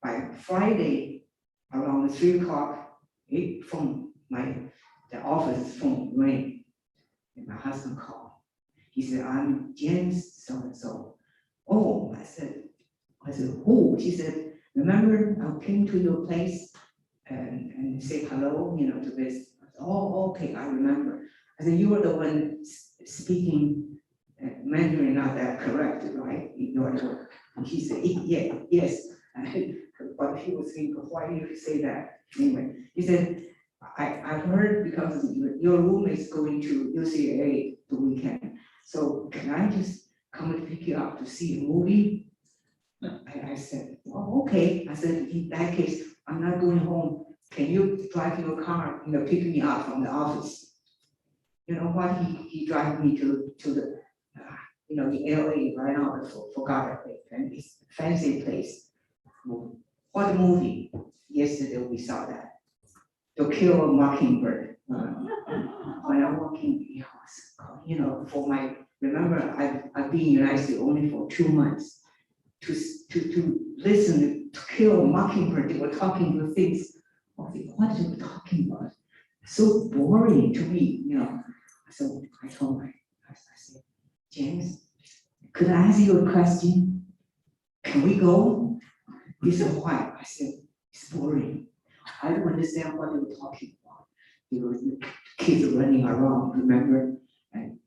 by Friday, around 3 o'clock, the office phone rang, and my husband called. He said, I'm James so-and-so. Oh, I said, who? She said, remember I came to your place and say hello, to this. I said, oh, okay, I remember. I said, you were the one speaking Mandarin, not that correct, right? You are the one. And he said, yeah, yes. But he was thinking, why do you say that? Anyway, he said, I heard because your roommate is going to UCLA the weekend. So can I just come and pick you up to see a movie? I said, oh, okay. I said, in that case, I'm not going home. Can you drive your car, pick me up from the office? You know what? He drive me to the, the LA right now. I forgot it. And it's a fancy place. What movie? Yesterday we saw that. To Kill a Mockingbird. When I'm working, for remember I've been in the United States only for 2 months. To listen to Kill a Mockingbird, they were talking the things. I think, what are they talking about? So boring to me, So I told I said, James, could I ask you a question? Can we go? He said, why? I said, it's boring. I don't understand what they were talking about. The kids running around, remember? And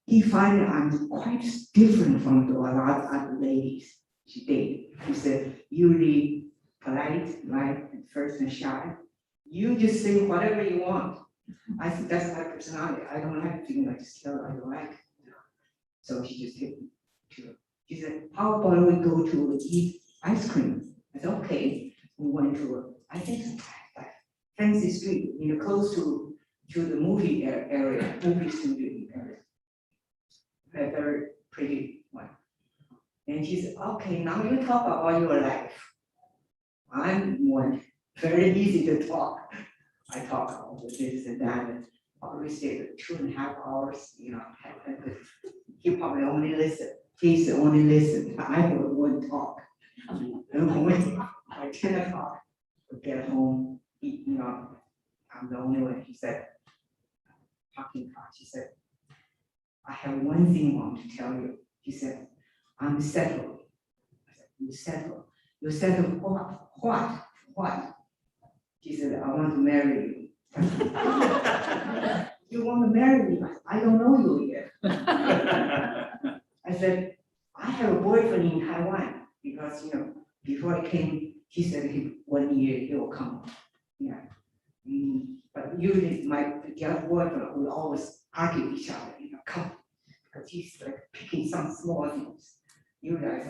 he found I'm quite different from a lot of other ladies she dated. He said, usually polite, right, and first and shy. You just say whatever you want. I think that's my personality. I don't like things I just tell I don't like. So she just took me to, she said, how about we go to eat ice cream? I said, okay. We went to, I think, like fancy street, close to the movie area, movie studio area. A very pretty one. And she said, okay, now you talk about your life. I'm one, very easy to talk. I talk about this and that, and probably stayed 2.5 hours, and he probably only listen. He's only listen. I would talk. And when by 10 o'clock, we get home, I'm the only one. He said, talking car. She said, I have one thing I want to tell you. He said, I'm settled. I said, you settled? You settled what? What? She said, I want to marry you. You want to marry me? I don't know you yet. I said, I have a boyfriend in Taiwan because, before I came, he said 1 year he will come. Yeah. But usually the other boyfriend will always argue with each other, come. Because he's like picking some small things. You guys,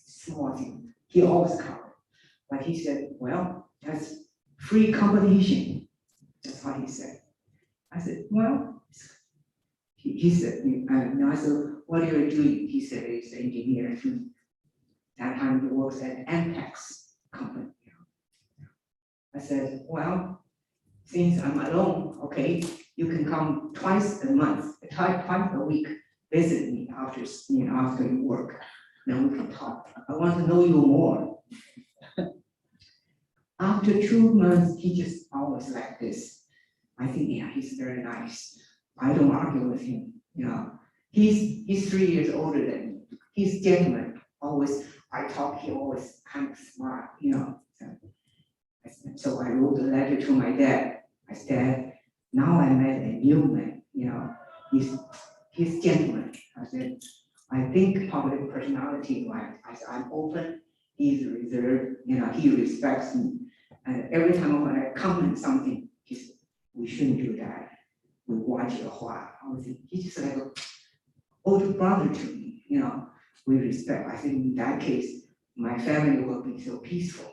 small thing. He always come. But he said, well, that's free competition. That's what he said. I said, well, he said, and I said, what are you doing? He said, he's an engineer. That time he works at Ampex company. I said, well, since I'm alone, okay, you can come twice a month, twice a week, visit me after you work. Then we can talk. I want to know you more. After 2 months, he just always like this. I think, yeah, he's very nice. I don't argue with him, He's 3 years older than me. He's gentleman. Always, I talk, he always kind of smart, So I wrote a letter to my dad. I said, now I met a new man, he's gentleman. I said, I think public personality wise, I said, I'm open, he's reserved, he respects me. And every time when I comment something, he said, we shouldn't do that. We watch it a while. I was he's just like an older brother to me, we respect. I think in that case, my family will be so peaceful.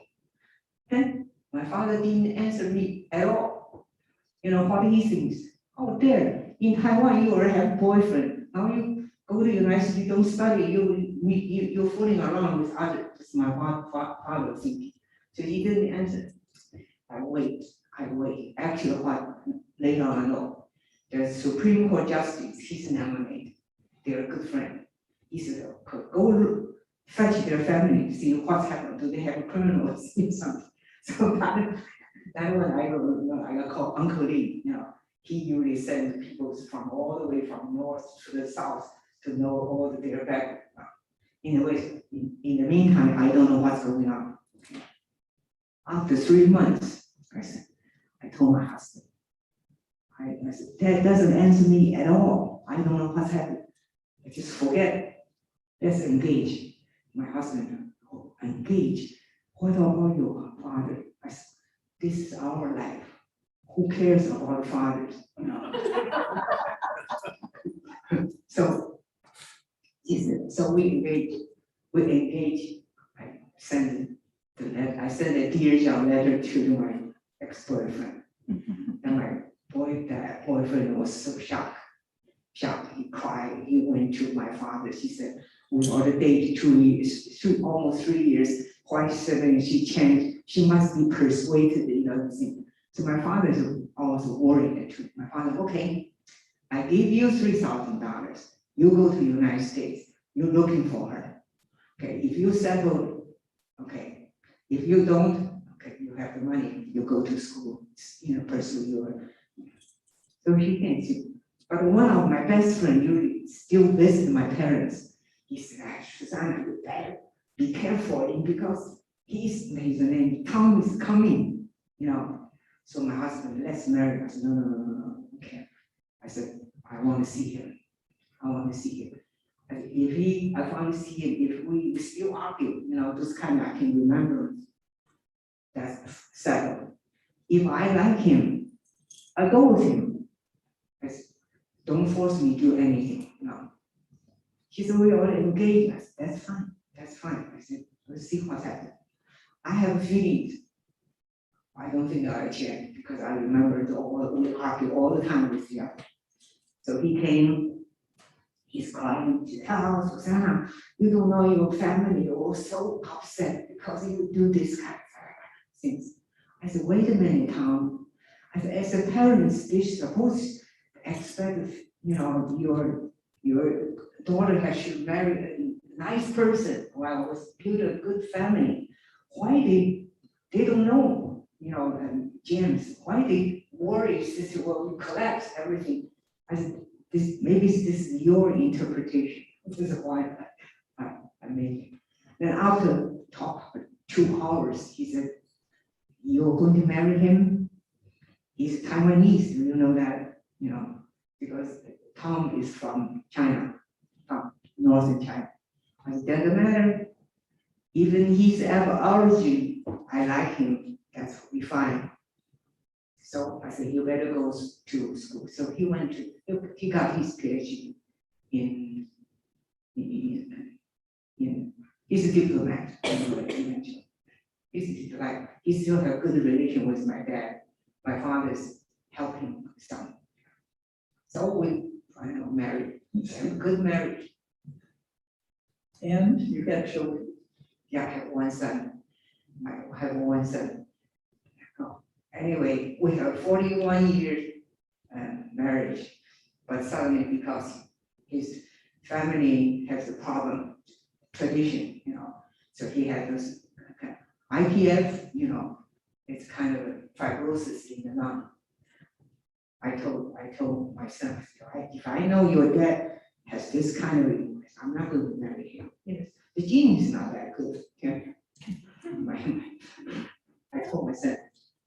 Then my father didn't answer me at all. What he thinks, oh there, in Taiwan you already have a boyfriend. Now you go to university, you don't study, you're fooling around with others. That's my father thinking. So he didn't answer. I wait. Actually, what later on I know, the Supreme Court Justice, he's nominated. They're a good friend. He said, go fetch their family, see what's happened. Do they have a criminal or something? So that one I call Uncle Lee. He usually sends people from all the way from north to the south to know all their background. Anyway, in the meantime, I don't know what's going on. After 3 months, I told my husband, I said, Dad doesn't answer me at all. I don't know what's happened. I just forget. Let's engage. My husband, engage. What about your father? I said, this is our life. Who cares about fathers? So he said, so we engage. I sent I sent a Dear John letter to my ex-boyfriend. And my boyfriend was so shocked. He cried. He went to my father. She said, we already dated 2 years, almost 3 years. Why suddenly she changed? She must be persuaded, So my father is also worried too. My father, okay, I give you $3,000. You go to the United States. You're looking for her. Okay, if you settle, okay. If you don't, okay, you have the money. You go to school, pursue your. So she thinks. But one of my best friends usually still visit my parents. He said, Susanna, you better be careful because his name, Tom is coming, So my husband, let's marry. I said, no, okay. I said, I want to see him. And if I want to see him, if we still argue, those kind I can remember, that's settled. If I like him, I go with him. I said, don't force me to do anything. She said, we already engaged. I said, that's fine. I said, let's see what's happening. I have feelings. I don't think I'll change because I remember we argue all the time with the other. So he came, he's crying, he said, oh, Susanna, you don't know your family, you're so upset because you do this kind of things. I said, wait a minute, Tom. I said, as a parent, they're supposed to expect, your daughter has to marry a nice person, was build a good family. Why they don't know, James, why they worry, sister, well, you collect everything. I said, maybe this is your interpretation. This is why I made it. Then after talk 2 hours, he said, you're going to marry him? He's Taiwanese, do you know that? Because Tom is from China, from northern China. I said, doesn't matter. Even he's of origin, I like him, that's we fine. So I said, you better go to school. So he got his PhD in he's a diplomat. Eventually. He still have good relation with my dad. My father's helping some. So we married, good marriage. And you got children. Yeah, I have one son. I have one son. Anyway, we have 41 years marriage, but suddenly because his family has a problem, tradition, so he had this IPF, it's kind of a fibrosis in the lung. I told my son, if I know your dad has this kind of illness, I'm not going to marry him. The gene is not that good. I told my son,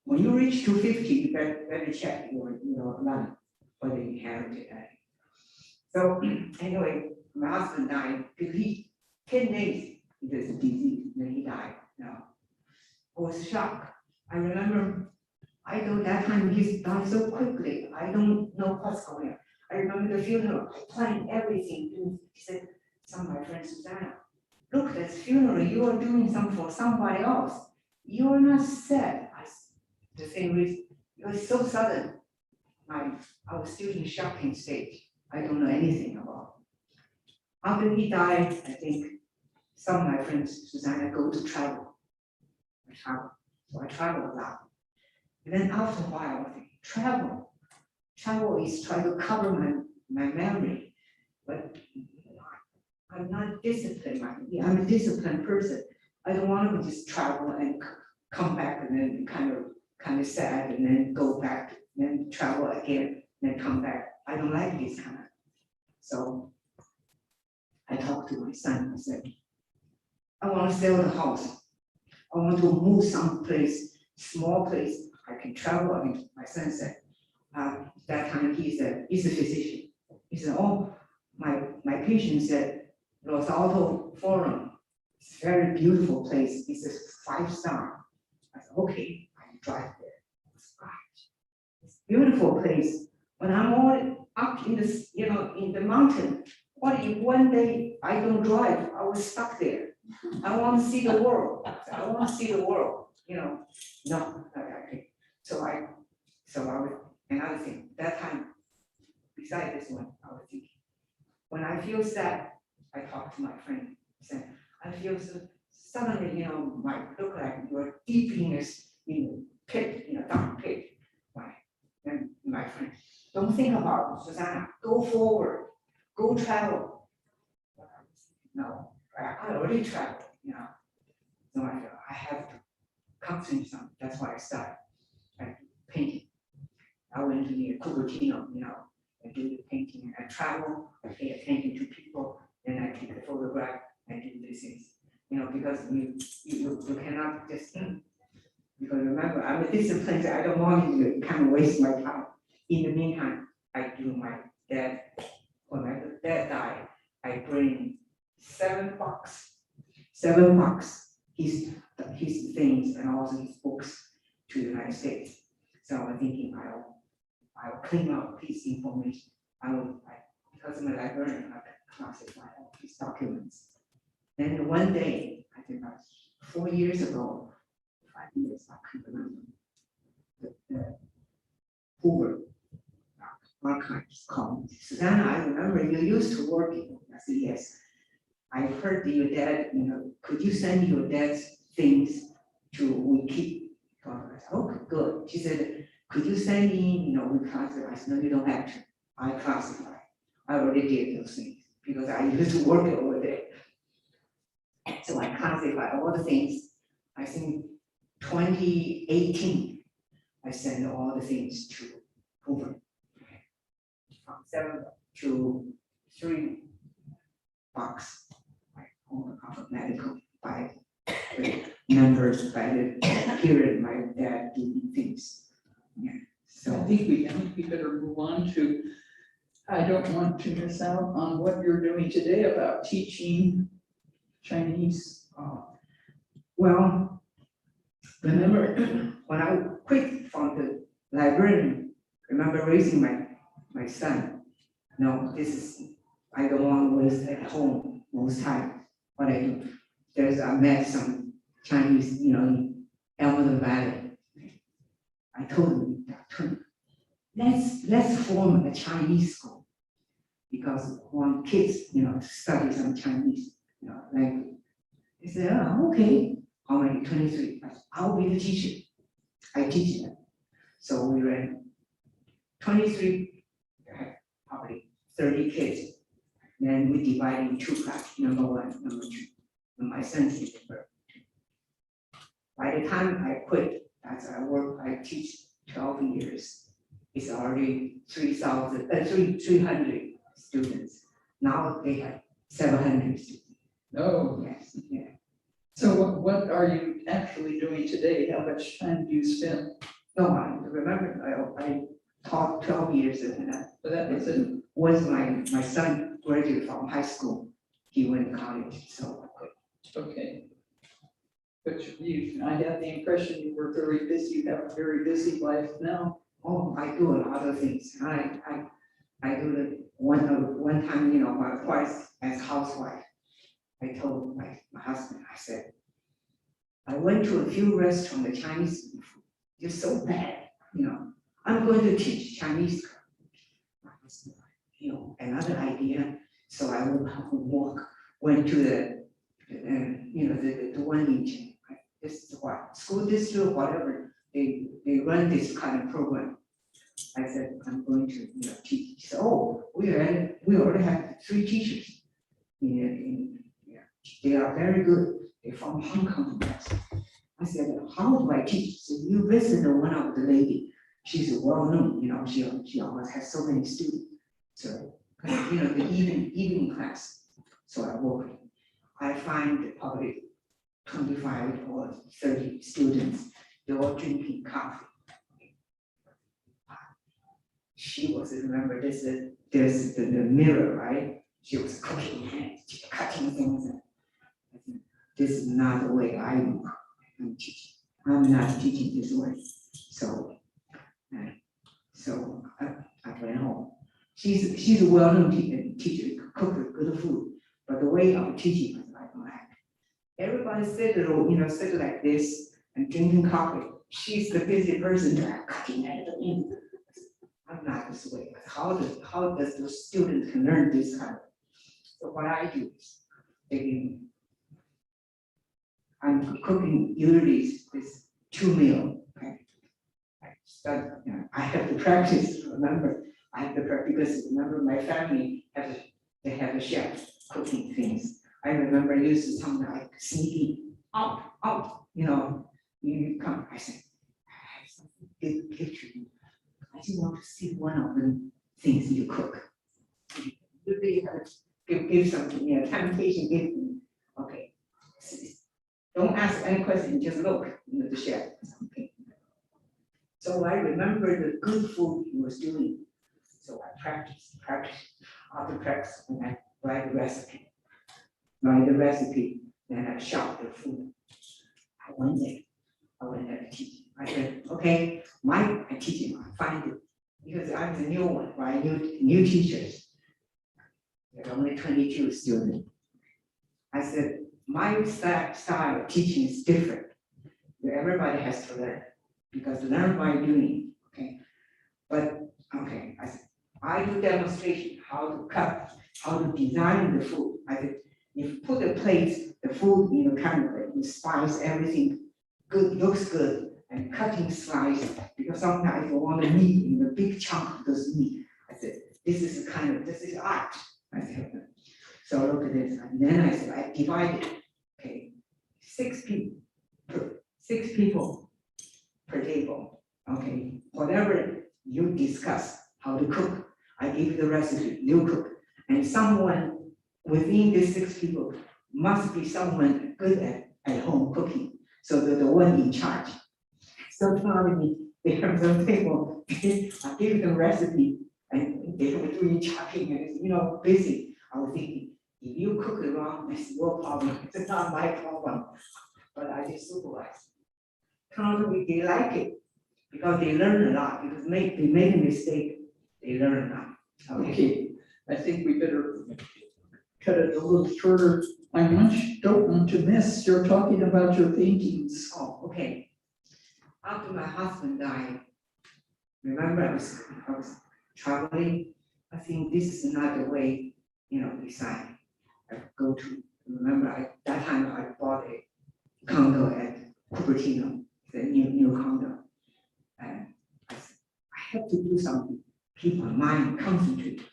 when you reach 250, you better check your lung for the inherited. So anyway, my husband died because 10 days this disease, then he died. I was shocked. I remember, I know that time he died so quickly. I don't know what's going on. I remember the funeral. I planned everything. He said, some of my friends, Susanna, look, this funeral, you are doing something for somebody else. You are not sad. The same reason, it was so sudden. I was still in shocking stage. I don't know anything about it. After he died, I think some of my friends, Susanna, go to travel. So I travel a lot. And then after a while, I think, travel is trying to cover my memory, but I'm not disciplined. I'm a disciplined person. I don't want to just travel and come back and then kind of sad and then go back, then travel again, then come back. I don't like this kind of. So I talked to my son. I said, I want to sell the house. I want to move someplace, small place. I can travel. My son said, that time he's a physician. He said, oh, my patient said, Los Altos Forum. It's a very beautiful place. It's a 5-star. I said, okay, I drive there. It's beautiful place. When I'm all up in this, in the mountain, what if one day I don't drive? I was stuck there. I want to see the world. I want to see the world. No, okay. So I was another thing. That time, beside this one, I was thinking, when I feel sad, I talk to my friend. Said, I feel so suddenly, might look like you're deep in this pit, dark pit. Right? Then my friend, don't think about it, Susanna. Go forward. Go travel. No, I already traveled. So I have to concentrate something. That's why I started painting. I went to the Cupertino, and do the painting. I travel, I pay attention to people, then I take a photograph and do these things. Because you cannot just, because remember, I'm a disciplined, I don't want you to kind of waste my time. In the meantime, I do my dad, when my dad died, I bring $7, his things and also his books to the United States. So I'm thinking I'll clean up his information. Because I'm a librarian, classify all these documents. Then one day, I think about 4 years ago, 5 years, I can't remember. The Hoover archives called me. Susanna, I remember you used to work here. I said, yes. I heard that your dad, could you send your dad's things to Wiki? I said, okay, good. She said, could you send me, we classify? I said, no, you don't have to. I classify. I already did those things because I used to work over there. So I classify all the things. I think 2018, I sent all the things to Hoover. From 7 to 3 bucks. All alphabetical by the numbers, by the period my dad doing things. Yeah, So I so, think we better move on to, I don't want to miss out on what you're doing today about teaching Chinese. well, remember when I quit from the librarian, remember raising my son. No, I don't want to waste at home most time. What I do, I met some Chinese, in Elmwood Valley. I told him, let's form a Chinese school because I want kids, to study some Chinese, language. He said, oh, okay. How many? 23. I said, I'll be the teacher. I teach them. So we ran 23, probably 30 kids. Then we divide in 2 classes, number 1, number 2. And my son's in the first. By the time I quit, I teach 12 years. It's already 300 students. Now they have 700 students. Oh, Yes, yeah. so what are you actually doing today? How much time do you spend? No, I remember I taught 12 years and But that was it. once my son graduated from high school, he went to college, so I quit. Okay. But I have the impression you were very busy, you have a very busy life now. Oh, I do a lot of things. I do the one time, twice as housewife. I told my husband, I said, I went to a few restaurants, the Chinese food, it's so bad, I'm going to teach Chinese. My husband, another idea. So I went to the one in this is what school district, whatever, they run this kind of program. I said, I'm going to, teach. He said, oh, we already have 3 teachers. They are very good. They're from Hong Kong. I said, how do I teach? So you visit one of the lady. She's well known, she always has so many students. So, the evening class. So I work. I find probably 25 or 30 students. They're all drinking coffee. She was, remember, there's the mirror, right? She was cooking, cutting things. This is not the way I'm teaching. I'm not teaching this way. So I went home. She's a well-known teacher, cook good food, but the way of teaching was I don't like. Everybody sit like this and drinking coffee. She's the busy person cutting at the end. I'm not this way. How does the student can learn this kind of? So what I do is I'm cooking usually this 2 meal. Okay? I have to practice. Remember, I have to practice because remember my family they have a chef cooking things. I remember I used to something like sneaking out. You come. I said, I have something big picture. I just want to see one of the things you cook. You have to give something, temptation, give me. Okay. Don't ask any question, just look, the chef. Okay. So I remember the good food he was doing. So I practice. After practice, and I write the recipe. Then I shop the food. I went there to teach. I said, okay, I teach him, I find it. Because I'm the new one, right? New teachers. There are only 22 students. I said, my style of teaching is different. Everybody has to learn, because learn by doing, okay? But, okay, I do demonstration, how to cut, how to design the food. I said, if you put the plates, the food in the camera, you spice everything, good, looks good, and cutting slice, because sometimes you want the meat in the big chunk of this meat. I said, this is art. I said, so look at this, and then I said, I divided, okay, 6 people per table, okay? Whatever you discuss how to cook, I give you the recipe, you cook. And someone within these 6 people must be someone good at home cooking, so they're the one in charge. So finally, they have some people, I give them recipe, and they were doing chopping, and it's, busy. I was thinking, if you cook it wrong, it's your problem, it's not my problem. But I just supervise. Currently, they like it, because they learn a lot, because they make a mistake, they learn a lot. Okay, I think we better cut it a little shorter. I don't want to miss, you're talking about your paintings. Oh, okay. After my husband died, remember I was traveling, I think this is not the way, design. I go to, remember, that time I bought a condo at Cupertino, the new condo. And I said, I have to do something, keep my mind concentrated.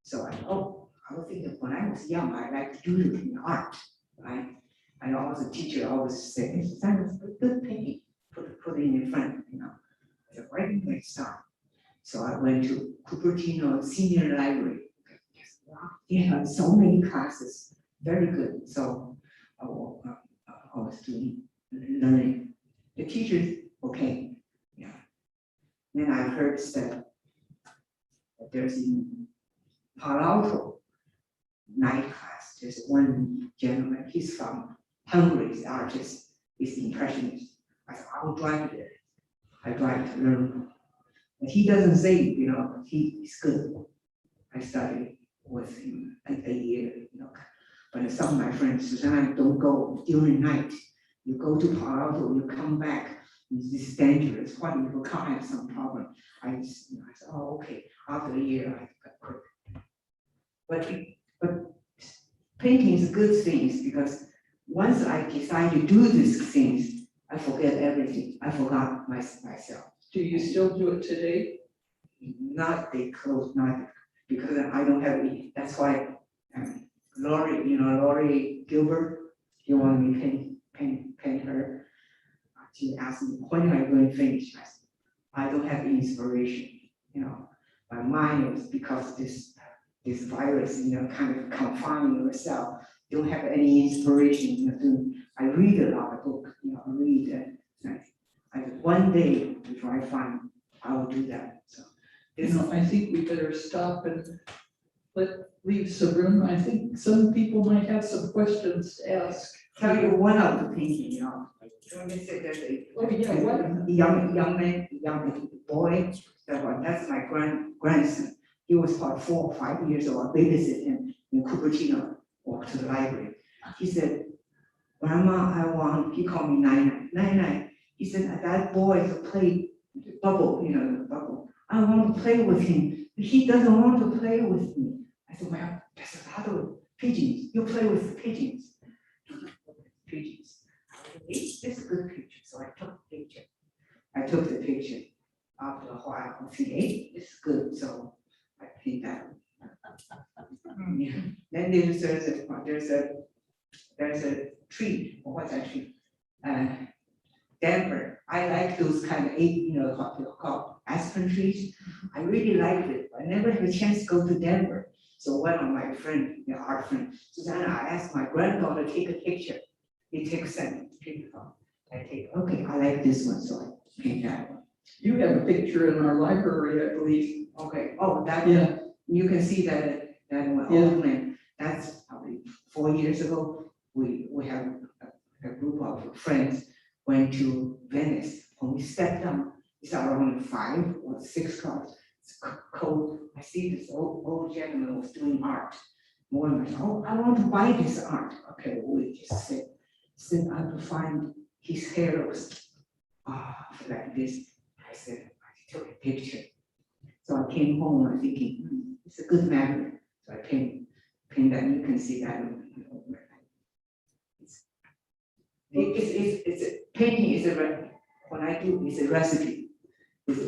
So I was thinking, when I was young, I liked to do it in art, right? I was a teacher, I always said, it's good painting, put it in front, I said, why didn't I start? So I went to Cupertino Senior Library. They had so many classes, very good. So I was doing learning. The teachers, okay, yeah. Then I heard that there's in Palo Alto night class. There's one gentleman, he's from Hungary, he's an artist, he's impressionist. I said, I will drive there. I drive to learn. But he doesn't say, he's good. I studied with him a year, But some of my friends, Susanna, don't go during night. You go to Palo Alto, you come back, this is dangerous. What if you can't have some problem? I said, oh, okay. After a year, I quit. But painting is a good thing, because once I decide to do these things, I forget everything. I forgot myself. Do you still do it today? Not they close, not because I don't have any. That's why Lori Gilbert, you want me paint her. She asked me, when are you going to finish? I said, I don't have inspiration. My mind was because this virus, kind of confining yourself. Don't have any inspiration. I read a lot of books. I read and one day before I find, I will do that. So I think we better stop and leave some room. I think some people might have some questions to ask. tell you one of the painting, Let me say there's a young boy. That's my grandson. He was about 4 or 5 years old. I babysit him in Cupertino. Walked to the library. He said, "Grandma, he called me Nine. He said, that boy played bubble, the bubble. I want to play with him. He doesn't want to play with me." I said, well, there's a lot of pigeons. You play with the pigeons. Pigeons. This is a good picture. So I took the picture. After a while, I said, hey, this is good. So I paint that. Yeah. Then there's a tree. What's that tree? Denver. I like those kind of what they call aspen trees. I really liked it. I never had a chance to go to Denver. So one of my friend, art friend, Susanna, I asked my granddaughter to take a picture. He takes a picture. Okay, I like this one, so I paint that one. You have a picture in our library, I believe. Okay, oh, that, Yeah. You can see that one, Yeah. old man, that's probably 4 years ago. We have a group of friends went to Venice. When we stepped down, it's around 5 or 6 o'clock. It's cold. I see this old gentleman was doing art. One, oh, I want to buy this art. Okay, we just said I have to find his heroes. Like this. I said, I took a picture. So I came home and thinking, it's a good memory. So I paint that. You can see that. Painting is what I do is a recipe. It's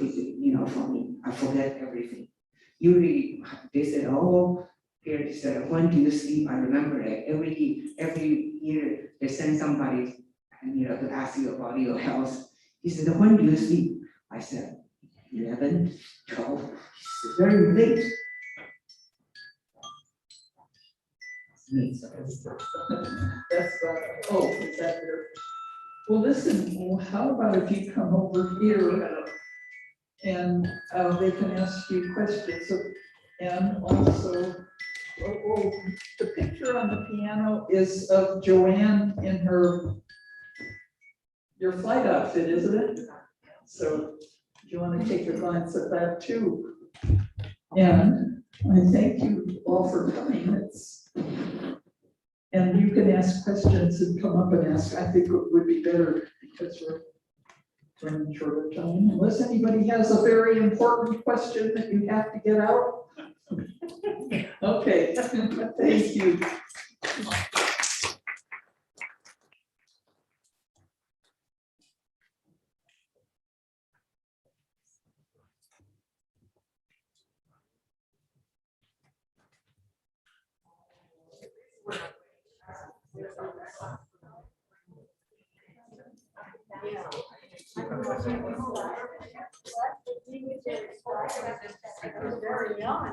for me. I forget everything. Usually they said, oh, here is when do you sleep? I remember that every year they send somebody to ask you about your health. He said, when do you sleep? I said, 11, 12. It's very late. That's, oh, is that there? Well, listen, how about if you come over here and they can ask you questions. And also, the picture on the piano is of Joanne in your flight outfit, isn't it? So you want to take a glance at that too. And I thank you all for coming. And you can ask questions and come up and ask. I think it would be better because we're running short of time. Unless anybody has a very important question that you have to get out. Okay, thank you. Very young.